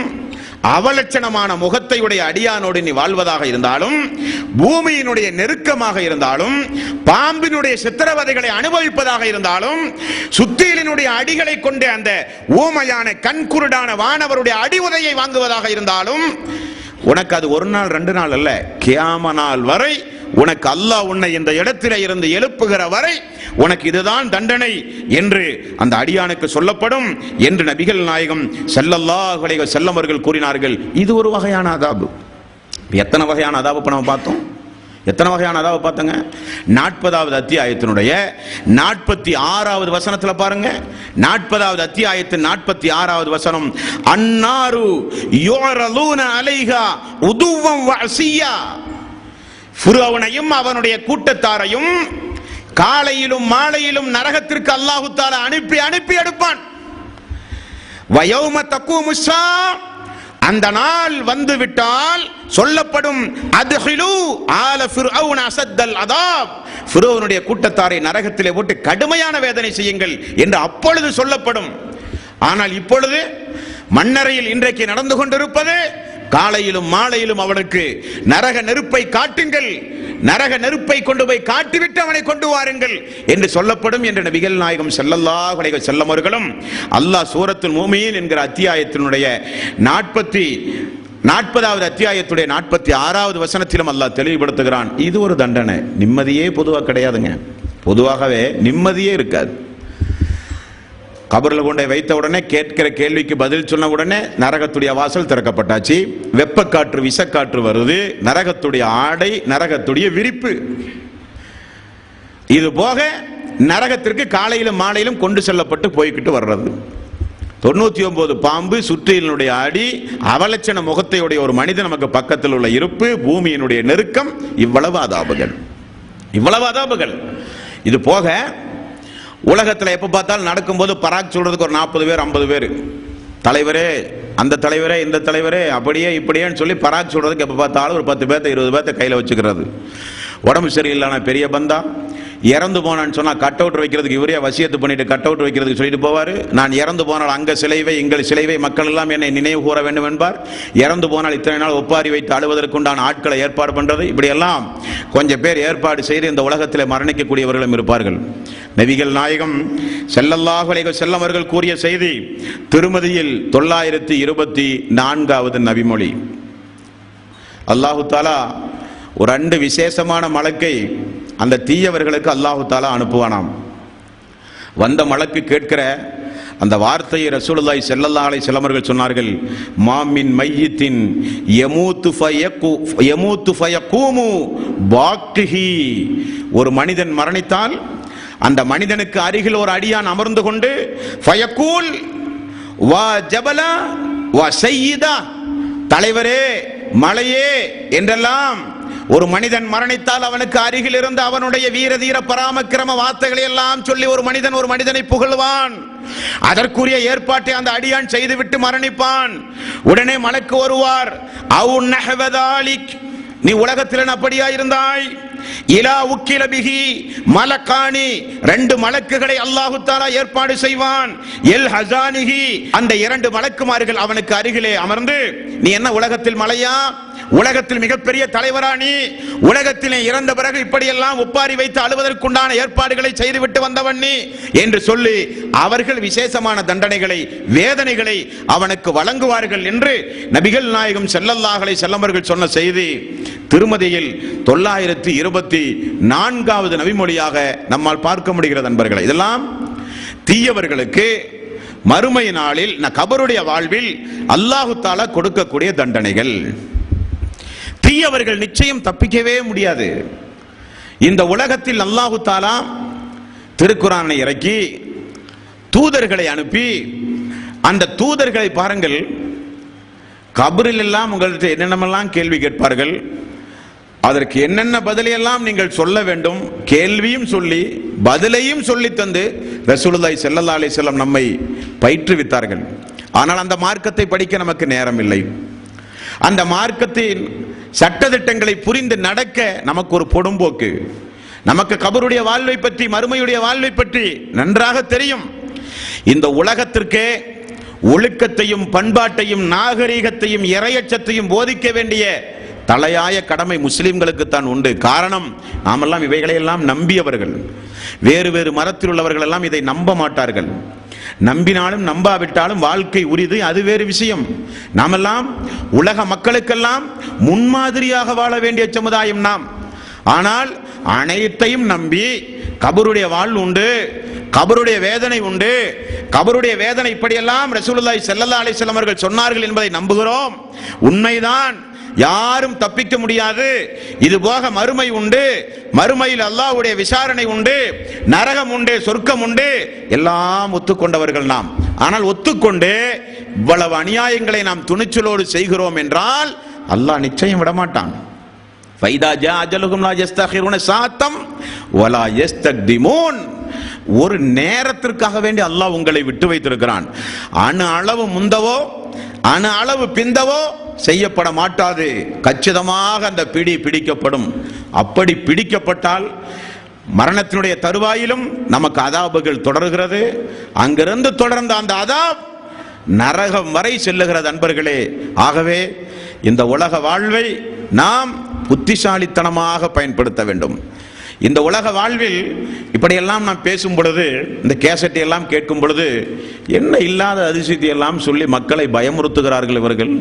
[SPEAKER 2] அவலட்சணமான முகத்தையுடைய அடியானோடு நீ வாழ்வதாக இருந்தாலும், பூமியினுடைய நெருக்கமாக இருந்தாலும், பாம்பினுடைய சித்திரவதைகளை அனுபவிப்பதாக இருந்தாலும், சுத்தியலினுடைய அடிகளை கொண்டு அந்த ஊமையான கண்குருடான வானவருடைய அடி உதையை வாங்குவதாக இருந்தாலும், உனக்கு அது ஒரு நாள் 2 நாள் அல்ல, கியாம நாள் வரை உனக்கு அல்லாஹ் உன்னை இந்த இடத்திலே இருந்து எழுப்புகிற வரை உனக்கு இதுதான் தண்டனை என்று அந்த அடியானுக்கு சொல்லப்படும் என்று நபிகள் நாயகம் ஸல்லல்லாஹு அலைஹி வஸல்லம் அவர்கள் கூறினார்கள். இது ஒரு வகையான அதாபு. எத்தனை வகையான அதாபு நம்ம பார்த்தோம்? எத்தனை வகையான அதாபு பார்த்தங்க? 40வது அத்தியாயத்தினுடைய 46வது வசனத்துல பாருங்க. 40வது அத்தியாயத்தின் 46வது வசனம், அன்னாரு யுரலூன அலைஹா உதுவம் வஅசியா, ஃபிரௌனையும் அவனுடைய கூட்டத்தாரையும் காலையிலும் மாலையிலும் நரகத்திற்கு அல்லாஹு தஆலா அனுப்பி அனுப்பி எடுப்பான். வயௌம தகூமுஸ்ஸா, அந்த நாள் வந்து விட்டால் சொல்லப்படும், அத்ஹிலு ஆல ஃபிர்அவுன அஸத்தல் அதாப், ஃபிரௌனுடைய கூட்டத்தாரை நரகத்திலே போட்டு கடுமையான வேதனை செய்யுங்கள் என்று அப்பொழுது சொல்லப்படும். ஆனால் இப்பொழுது மண்ணறையில் இன்றைக்கு நடந்து கொண்டிருப்பது, காலையிலும் மாலையிலும் அவனுக்கு நரக நெருப்பை காட்டுங்கள், நரக நெருப்பை கொண்டு போய் காட்டிவிட்டு அவனை கொண்டு வாருங்கள் என்று சொல்லப்படும் என்று நபிகள் நாயகம் ஸல்லல்லாஹு அலைஹி வஸல்லம் அவர்களும் அல்லாஹ் சூரத்துல் மூமின் என்கிற அத்தியாயத்தினுடைய 40வது அத்தியாயத்துடைய 46வது வசனத்திலும் அல்லாஹ் தெளிவுபடுத்துகிறான். இது ஒரு தண்டனை. நிம்மதியே பொதுவாக கிடையாதுங்க. பொதுவாகவே நிம்மதியே இருக்காது. கபரில் கொண்டே வைத்த உடனே கேட்கிற கேள்விக்கு பதில் சொன்ன உடனே நரகத்துடைய வாசல் திறக்கப்பட்டாச்சு, வெப்பக்காற்று விஷக்காற்று வருது, நரகத்துடைய ஆடை, நரகத்துடைய விரிப்பு. இது போக நரகத்திற்கு காலையிலும் மாலையிலும் கொண்டு செல்லப்பட்டு போய்கிட்டு வர்றது. 99 பாம்பு, சுற்றியினுடைய அடி, அவலட்சண முகத்தையுடைய ஒரு மனிதன் நமக்கு பக்கத்தில் உள்ள இருப்பு, பூமியினுடைய நெருக்கம், இவ்வளவு அதாபுகள், இவ்வளவு அதாபுகள். இது போக உலகத்தில் எப்போ பார்த்தாலும் நடக்கும்போது பராக் சொல்றதுக்கு ஒரு 40 பேர் 50 பேர், தலைவரே அந்த தலைவரே இந்த தலைவரே அப்படியே இப்படியேன்னு சொல்லி பராக் சொல்றதுக்கு எப்போ பார்த்தாலும் ஒரு 10 பேர்த்த 20 பேர்த்த கையில் வச்சுக்கிறது. உடம்பு சரியில்லான பெரிய பந்தா இறந்து போனான்னு சொன்னா கட் அவுட் வைக்கிறதுக்கு இவரே வசியத்து பண்ணிட்டு கட் அவுட் வைக்கிறதுக்கு சொல்லிட்டு போவார். நான் இறந்து போனால் அங்க சிலைவை எங்கள் சிலைவை மக்கள் எல்லாம் என்னை நினைவு கூற வேண்டும் என்பார். இறந்து போனால் இத்தனை நாள் ஒப்பாரி வைத்து அழுவதற்குண்டான ஆட்களை ஏற்பாடு பண்றது, இப்படி எல்லாம் கொஞ்சம் பேர் ஏற்பாடு செய்து இந்த உலகத்தில் மரணிக்கக்கூடியவர்களும் இருப்பார்கள். நபிகள் நாயகம் ஸல்லல்லாஹு அலைஹி வஸல்லம் அவர்கள் கூறிய செய்தி திருமதியில் 924வது நபிமொழி. அல்லாஹு தாலா ஒரு 2 விசேஷமான மலக்கை அந்த தீயவர்களுக்கு அல்லாஹு தாலா அனுப்புவானாம். வந்த மலக்கு கேட்கிற அந்த வார்த்தையை ரசூலுல்லாஹி ஸல்லல்லாஹு அலைஹி வஸல்லம் அவர்கள் சொன்னார்கள், மாமின் மையித்தின் யமூத்து ஃபயகூமு பாக்கிஹி, ஒரு மனிதன் மரணித்தால் அந்த மனிதனுக்கு அருகில் ஒரு அடியான் அமர்ந்து கொண்டு ஃபயகூல் வா ஜபலா வா சய்யிதா, தலைவரே மலையே என்றெல்லாம் ஒரு மனிதன் மரணித்தால் அவனுக்கு அருகில் இருந்து அவனுடைய வீர தீர பராமக்கிரம வார்த்தைகளை எல்லாம் சொல்லி ஒரு மனிதனை புகழ்வான். அதற்குரிய ஏற்பாட்டை அந்த அடியான் செய்துவிட்டு மரணிப்பான். உடனே மலக்கு வருவார், அவு நஹவதாலிக், நீ உலகத்தில் அப்படியா இருந்தாய், இலா உக்கில பிஹி மலக்கானி, 2 மலக்குகளை அல்லாஹு தஆலா ஏற்பாடு செய்வான். எல் ஹஸானிஹி, அந்த 2 மலக்குமார்கள் அவனுக்கு அருகிலே அமர்ந்து, நீ என்ன உலகத்தில் மலையா, உலகத்தில் மிகப்பெரிய தலைவரா, நீ உலகத்திலே இறந்த பிறகு இப்படியெல்லாம் ஒப்பாரி வைத்து அழுவதற்குண்டான ஏற்பாடுகளை செய்துவிட்டு வந்தவன் நீ என்று சொல்லி அவர்கள் விசேஷமான தண்டனைகளை வேதனைகளை அவனுக்கு வழங்குவார்கள் என்று நபிகள் நாயகம் ஸல்லல்லாஹு அலைஹி வஸல்லம் அவர்கள் சொன்ன செய்தி திருமதியில் 924வது நபிமொழியாக நம்மால் பார்க்க முடிகிறது. நண்பர்களே, இதெல்லாம் தீயவர்களுக்கு மறுமை நாளில் கபருடைய வாழ்வில் அல்லாஹு தஆலா கொடுக்கக்கூடிய தண்டனைகள். தீயவர்கள் நிச்சயம் தப்பிக்கவே முடியாது. இந்த உலகத்தில் அல்லாஹு தஆலா திருக்குர்ஆனை இறக்கி தூதர்களை அனுப்பி, அந்த தூதர்களை பாருங்கள், கபரில் எல்லாம் உங்கள்கிட்ட என்னென்னமெல்லாம் கேள்வி கேட்பார்கள். அதற்கு என்னென்ன பதிலையெல்லாம் நீங்கள் சொல்ல வேண்டும், கேள்வியும் சொல்லி பதிலையும் சொல்லி தந்து ரசூலுல்லாஹி ஸல்லல்லாஹு அலைஹி வஸல்லம் நம்மை பயிற்றுவித்தார்கள். ஆனால் அந்த மார்க்கத்தை படிக்க நமக்கு நேரம் இல்லை. அந்த மார்க்கத்தின் சட்டதிட்டங்களை புரிந்து நடக்க நமக்கு ஒரு பொடும்போக்கு. நமக்கு கபருடைய வாழ்வை பற்றி, மறுமையுடைய வாழ்வை பற்றி நன்றாக தெரியும். இந்த உலகத்திற்கே ஒழுக்கத்தையும் பண்பாட்டையும் நாகரீகத்தையும் இறையச்சத்தையும் போதிக்க வேண்டிய தலையாய கடமை முஸ்லிம்களுக்கு தான் உண்டு. காரணம், நாமெல்லாம் இவைகளை எல்லாம் நம்பியவர்கள். வேறு வேறு மரத்தில் உள்ளவர்கள் எல்லாம் இதை நம்ப மாட்டார்கள். நம்பினாலும் நம்பாவிட்டாலும் வாழ்க்கை உரிது, அது வேறு விஷயம். நாமெல்லாம் உலக மக்களுக்கெல்லாம் முன்மாதிரியாக வாழ வேண்டிய சமுதாயம் நாம். ஆனால் அனைத்தையும் நம்பி கபருடைய வாழ்வு உண்டு, கபருடைய வேதனை உண்டு, கபருடைய வேதனை இப்படியெல்லாம் ரசூலுல்லாஹி ஸல்லல்லாஹு அலைஹி வஸல்லம் அவர்கள் சொன்னார்கள் என்பதை நம்புகிறோம். உண்மைதான், யாரும் தப்பிக்க முடியாது. இது போக மறுமை உண்டு, மறுமையில் அல்லாஹ்வுடைய விசாரணை உண்டு, நரகம் உண்டு, சொர்க்கம் உண்டு, எல்லாம் ஒத்துக்கொண்டவர்கள் நாம். ஆனால் ஒத்துக்கொண்டு இவ்வளவு அநியாயங்களை நாம் துணிச்சலோடு செய்கிறோம் என்றால் அல்லாஹ் நிச்சயம் விடமாட்டான். ஃபைதா ஜா அஜலுஹும் லா யஸ்தகிருன சாத்தம் வலா யஸ்தக்திமூன். ஒரு நேரத்திற்காக வேண்டி அல்லாஹ் உங்களை விட்டு வைத்திருக்கிறான். அணு அளவு முந்தவோ அணு அளவு பிந்தவோ செய்யப்பட மாட்டாது. கச்சிதமாக அந்த பிடி பிடிக்கப்படும். அப்படி பிடிக்கப்பட்டால் மரணத்தினுடைய தருவாயிலும் நமக்கு அதாபுகள் தொடர்கிறது. அங்கிருந்து தொடர்ந்த அந்த அதாப் நரகம் வரை செல்லுகிறது அன்பர்களே. ஆகவே இந்த உலக வாழ்வை நாம் புத்திசாலித்தனமாக பயன்படுத்த வேண்டும். இந்த உலக வாழ்வில் இப்படியெல்லாம் நாம் பேசும் பொழுது, இந்த கேசட்டை எல்லாம் கேட்கும் பொழுது என்ன இல்லாத அதிசயத்தை எல்லாம் சொல்லி மக்களை பயமுறுத்துகிறார்கள் இவர்கள்.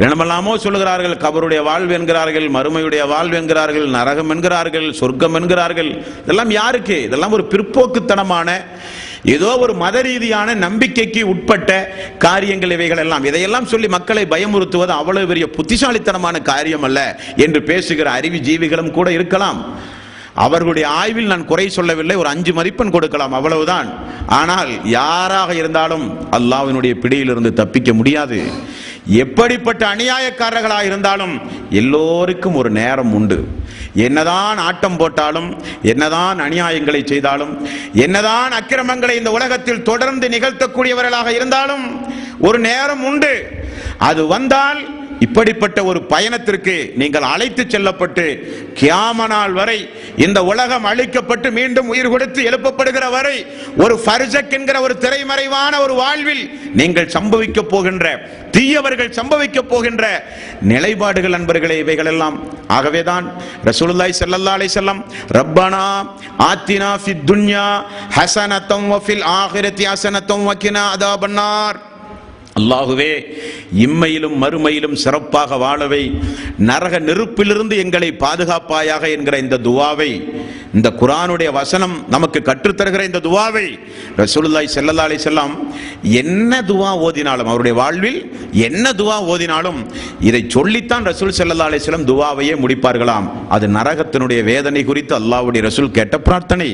[SPEAKER 2] என்னமெல்லாமோ சொல்லுகிறார்கள். கபருடைய வாழ்வு என்கிறார்கள், மறுமையுடைய வாழ்வு என்கிறார்கள், நரகம் என்கிறார்கள், சொர்க்கம் என்கிறார்கள். இதெல்லாம் யாருக்கு? இதெல்லாம் ஒரு பிற்போக்குத்தனமான, ஏதோ ஒரு மத ரீதியான நம்பிக்கைக்கு உட்பட்ட காரியங்கள் இவைகள் எல்லாம். இதையெல்லாம் சொல்லி மக்களை பயமுறுத்துவது அவ்வளவு பெரிய புத்திசாலித்தனமான காரியம் அல்ல என்று பேசுகிற அறிவு ஜீவிகளும் கூட இருக்கலாம். அவர்களுடைய ஆய்வில் நான் குறை சொல்லவில்லை, ஒரு 5 மதிப்பெண் கொடுக்கலாம், அவ்வளவுதான். ஆனால் யாராக இருந்தாலும் அல்லாஹ்வினுடைய பிடியிலிருந்து தப்பிக்க முடியாது. எப்படிப்பட்ட அநியாயக்காரர்களாக இருந்தாலும் எல்லோருக்கும் ஒரு நேரம் உண்டு. என்னதான் ஆட்டம் போட்டாலும், என்னதான் அநியாயங்களை செய்தாலும், என்னதான் அக்கிரமங்களை இந்த உலகத்தில் தொடர்ந்து நிகழ்த்தக்கூடியவர்களாக இருந்தாலும் ஒரு நேரம் உண்டு. அது வந்தால் இப்படிப்பட்ட ஒரு பயணத்திற்கு நீங்கள் அழைத்து செல்லப்பட்டு கியாம நாள் வரை, இந்த உலகம் அழிக்கப்பட்டு மீண்டும் உயிர் கொடுத்து எழுப்பப்படுகிற வரை ஒரு ஃபர்ஸக் என்கிற ஒரு திரைமறைவான ஒரு வாழ்வில் நீங்கள் சம்பவிக்க போகின்ற, தீயவர்கள் சம்பவிக்க போகின்ற நிலைப்பாடுகள் நண்பர்களே இவைகள் எல்லாம். ஆகவேதான் ரசூலுல்லாஹி ஸல்லல்லாஹு அலைஹி வஸல்லம் ரப்பனா ஆத்தினா ஃபித் துன்யா ஹஸனத்தம் வ ஃபில் ஆகிரத்தி ஹஸனத்தம் வ கினா அதாபன்னார். அல்லாஹுவே, இம்மையிலும் மறுமையிலும் சிறப்பாக வாழவை, நரக நெருப்பிலிருந்து எங்களை பாதுகாப்பாயாக என்கிற இந்த துவாவை, இந்த குர்ஆனுடைய வசனம் நமக்கு கற்றுத்தருகிற இந்த துவாவை ரசூலுல்லாஹி ஸல்லல்லாஹு அலைஹி வஸல்லம் என்ன துவா ஓதினாலும், அவருடைய வாழ்வில் என்ன துவா ஓதினாலும் இதை சொல்லித்தான் ரசூல் ஸல்லல்லாஹு அலைஹி வஸல்லம் துவாவையே முடிப்பார்களாம். அது நரகத்தினுடைய வேதனை குறித்து அல்லாஹ்வுடைய ரசூல் கேட்ட பிரார்த்தனை.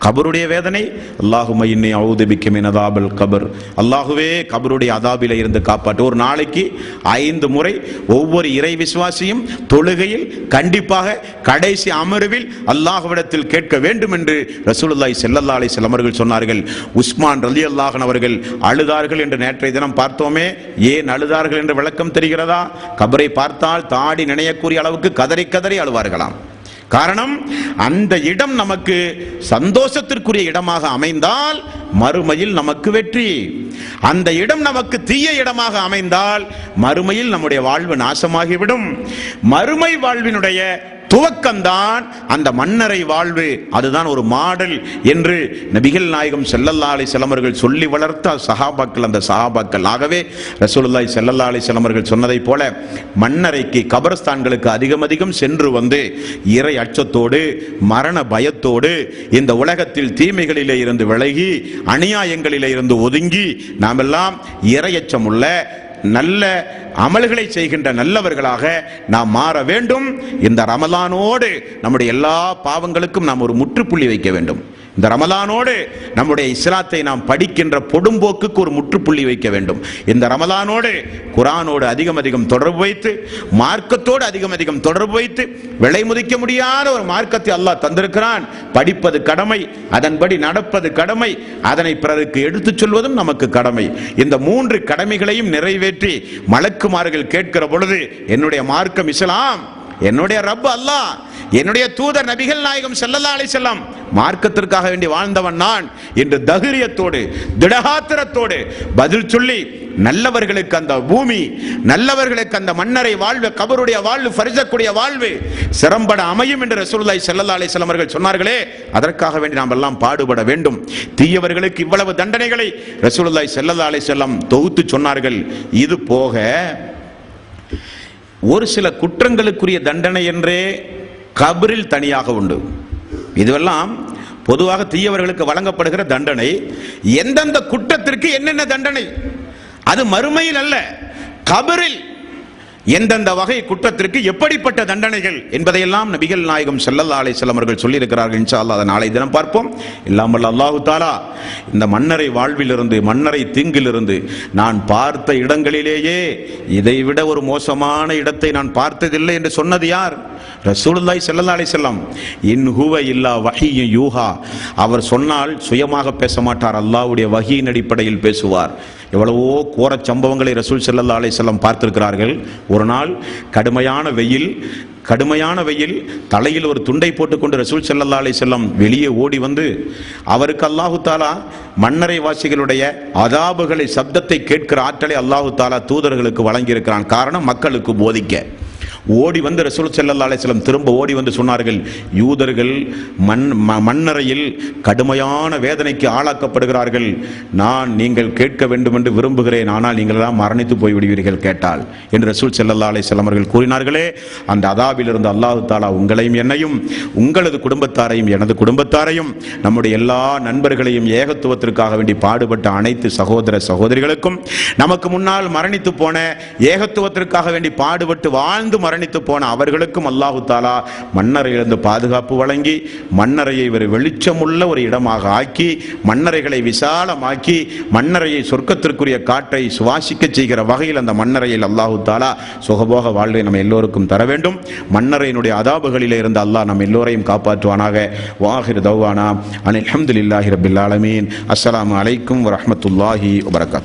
[SPEAKER 2] கபருடைய வேதனை, அல்லாஹும்ம இன்னி அஊது பிக்க மின் அதாபில் கபர். அல்லாஹுவே, கபருடைய அதாபில இருந்து காப்பாற்று. ஒரு நாளைக்கு 5 முறை ஒவ்வொரு இறை விசுவாசியும் தொழுகையில் கண்டிப்பாக கடைசி அமர்வில் அல்லாஹ்விடத்தில் கேட்க வேண்டும் என்று ரசூலுல்லாஹி ஸல்லல்லாஹு அலைஹி வஸல்லம் அவர்கள் சொன்னார்கள். உஸ்மான் ரலியல்லாஹு அன்ஹு அவர்கள் அழுதார்கள் என்று நேற்றைய தினம் பார்த்தோமே. ஏன் அழுதார்கள் என்று விளக்கம் தெரிகிறதா? கபரை பார்த்தால் தாடி நினையக்கூடிய அளவுக்கு கதறி கதறி அழுவார்களாம். காரணம், அந்த இடம் நமக்கு சந்தோஷத்திற்குரிய இடமாக அமைந்தால் மறுமையில் நமக்கு வெற்றி. அந்த இடம் நமக்கு தீய இடமாக அமைந்தால் மறுமையில் நம்முடைய வாழ்வு நாசமாகிவிடும். மறுமை வாழ்வினுடைய துவக்கம்தான் அந்த மன்னரை வாழ்வு. அதுதான் ஒரு மாடல் என்று நபிகள் நாயகம் ஸல்லல்லாஹு அலைஹி வஸல்லம் அவர்கள் சொல்லி வளர்த்த சஹாபாக்கள், அந்த சஹாபாக்கள். ஆகவே ரசூலுல்லாஹி ஸல்லல்லாஹு அலைஹி வஸல்லம் அவர்கள் சொன்னதை போல மன்னரைக்கு, கபரஸ்தான்களுக்கு அதிகம் சென்று வந்து இறை அச்சத்தோடு, மரண பயத்தோடு, இந்த உலகத்தில் தீமைகளிலே இருந்து விலகி, அநியாயங்களிலே இருந்து ஒதுங்கி, நாமெல்லாம் இறையச்சம் உள்ள நல்ல அமல்களை செய்கின்ற நல்லவர்களாக நாம் மாற வேண்டும். இந்த ரமலானோடு நம்முடைய எல்லா பாவங்களுக்கும் நாம் ஒரு முற்றுப்புள்ளி வைக்க வேண்டும். இந்த ரமலானோடு நம்முடைய இஸ்லாத்தை நாம் படிக்கின்ற பொடும்போக்குக்கு ஒரு முற்றுப்புள்ளி வைக்க வேண்டும். இந்த ரமலானோடு குர்ஆனோடு அதிகம் தொடர்பு வைத்து, மார்க்கத்தோடு அதிகம் தொடர்பு வைத்து, விலை மதிக்க முடியாத ஒரு மார்க்கத்தை அல்லாஹ் தந்திருக்கிறான். படிப்பது கடமை, அதன்படி நடப்பது கடமை, அதனை பிறருக்கு எடுத்துச் சொல்வதும் நமக்கு கடமை. இந்த 3 கடமைகளையும் நிறைவேற்றி மலக்குமார்கள் கேட்கிற பொழுது, என்னுடைய மார்க்கம் இஸ்லாம், என்னுடைய ரப் அல்லாஹ், என்னுடைய தூதர் நபிகள் நாயகம் ஸல்லல்லாஹு அலைஹி வஸல்லம் மார்க்கத்திற்காக வேண்டி வாழ்ந்தவன் நான் என்று தைரியத்தோடு திடகாத்திரத்தோடு பதில் சொல்லி, நல்லவர்களுக்கு அந்த பூமி, நல்லவர்களுக்கு அந்த மன்னரை வாழ்வு, கபருடைய வாழ்வு, ஃபர்ஜக்குடைய வாழ்வு சிறம்பட அமையும் என்று ரசூலுல்லாஹி ஸல்லல்லாஹு அலைஹி வஸல்லம் அவர்கள் சொன்னார்களே, அதற்காக வேண்டி நாம் எல்லாம் பாடுபட வேண்டும். தீயவர்களுக்கு இவ்வளவு தண்டனைகளை ரசூலுல்லாஹி ஸல்லல்லாஹு அலைஹி வஸல்லம் தொகுத்து சொன்னார்கள். இது போக ஒரு சில குற்றங்களுக்குரிய தண்டனை என்றே கபரில் தனியாக உண்டு. இதுவெல்லாம் பொதுவாக தீயவர்களுக்கு வழங்கப்படுகிற தண்டனை. எந்தெந்த குற்றத்திற்கு என்னென்ன தண்டனை, அது மறுமையில் அல்ல, கபரில் எந்தெந்த வகை குற்றத்திற்கு எப்படிப்பட்ட தண்டனைகள் என்பதையெல்லாம் நபிகள் நாயகம் ஸல்லல்லாஹு அலைஹி வஸல்லம் அவர்கள் சொல்லி இருக்கிறார்கள். இன்ஷா அல்லாஹ் அதை நாளை தினம் பார்ப்போம். இல்லாமல் அல்லாஹு தஆலா இந்த மன்னரை வாழ்விலிருந்து, மன்னரை தீங்கிலிருந்து நான் பார்த்த இடங்களிலேயே இதைவிட ஒரு மோசமான இடத்தை நான் பார்த்ததில்லை என்று சொன்னது யார்? ரசூலுல்லாஹி ஸல்லல்லாஹு அலைஹி வஸல்லம். இன் ஹுவ இல்லா வஹீயு யூஹா. அவர் சொன்னால் சுயமாக பேச மாட்டார், அல்லாஹ்வுடைய வஹீயின் அடிப்படையில் பேசுவார். எவ்வளவோ கோர சம்பவங்களை ரசூல் ஸல்லல்லாஹு அலைஹி வஸல்லம் பார்த்திருக்கிறார்கள். ஒரு நாள் கடுமையான வெயில், தலையில் ஒரு துண்டை போட்டுக்கொண்டு ரசூல் ஸல்லல்லாஹு அலைஹி வஸல்லம் வெளியே ஓடி வந்து, அவருக்கு அல்லாஹு தஆலா மன்னரை வாசிகளுடைய அதாபுகளை, சப்தத்தை கேட்கிற ஆற்றலை அல்லாஹு தஆலா தூதர்களுக்கு வழங்கியிருக்கிறான். காரணம், மக்களுக்கு போதிக்க. ஓடி வந்து ரசூல் ஸல்லல்லாஹு அலைஹி வஸல்லம் திரும்ப ஓடி வந்து சொன்னார்கள், யூதர்கள் மன்னரையில் கடுமையான வேதனைக்கு ஆளாக்கப்படுகிறார்கள். நான் நீங்கள் கேட்க வேண்டும் என்று விரும்புகிறேன், ஆனால் நீங்கள் எல்லாம் மரணித்து போய்விடுவீர்கள் கேட்டால் என்று ரசூல் ஸல்லல்லாஹு அலைஹி வஸல்லம் அவர்கள் கூறினார்களே. அந்த அதாபிலிருந்து அல்லாஹு தஆலா உங்களையும் என்னையும், உங்களது குடும்பத்தாரையும் எனது குடும்பத்தாரையும், நம்முடைய எல்லா நண்பர்களையும் ஏகத்துவத்திற்காக வேண்டி பாடுபட்ட அனைத்து சகோதர சகோதரிகளுக்கும், நமக்கு முன்னால் மரணித்து போன ஏகத்துவத்திற்காக வேண்டி பாடுபட்டு வாழ்ந்து மரணித்து போன அவர்களுக்கும் அல்லாஹு தஆலா மன்னரையிலிருந்து பாதுகாப்பு வழங்கி, மன்னரையை ஒரு வெளிச்சமுள்ள ஒரு இடமாக ஆக்கி, மன்னரைகளை விசாலமாக்கி, மன்னரையை சொர்க்கத்திற்குரிய காற்றை சுவாசிக்க செய்கிற வகையில் அந்த மன்னரையில் அல்லாஹு தஆலா சுகபோக வாழ்வை நம்ம எல்லோருக்கும் தர வேண்டும். மன்னரையினுடைய அதாபுகளிலே இருந்து அல்லாஹ் நம்ம எல்லோரையும் காப்பாற்றுவானாக. வாஹிர் தௌவானா அனில் ஹம்துலில்லாஹி ரப்பில் ஆலமீன். அஸ்ஸலாமு அலைக்கும் வரஹ்மத்துல்லாஹி வபரகாத்துஹு.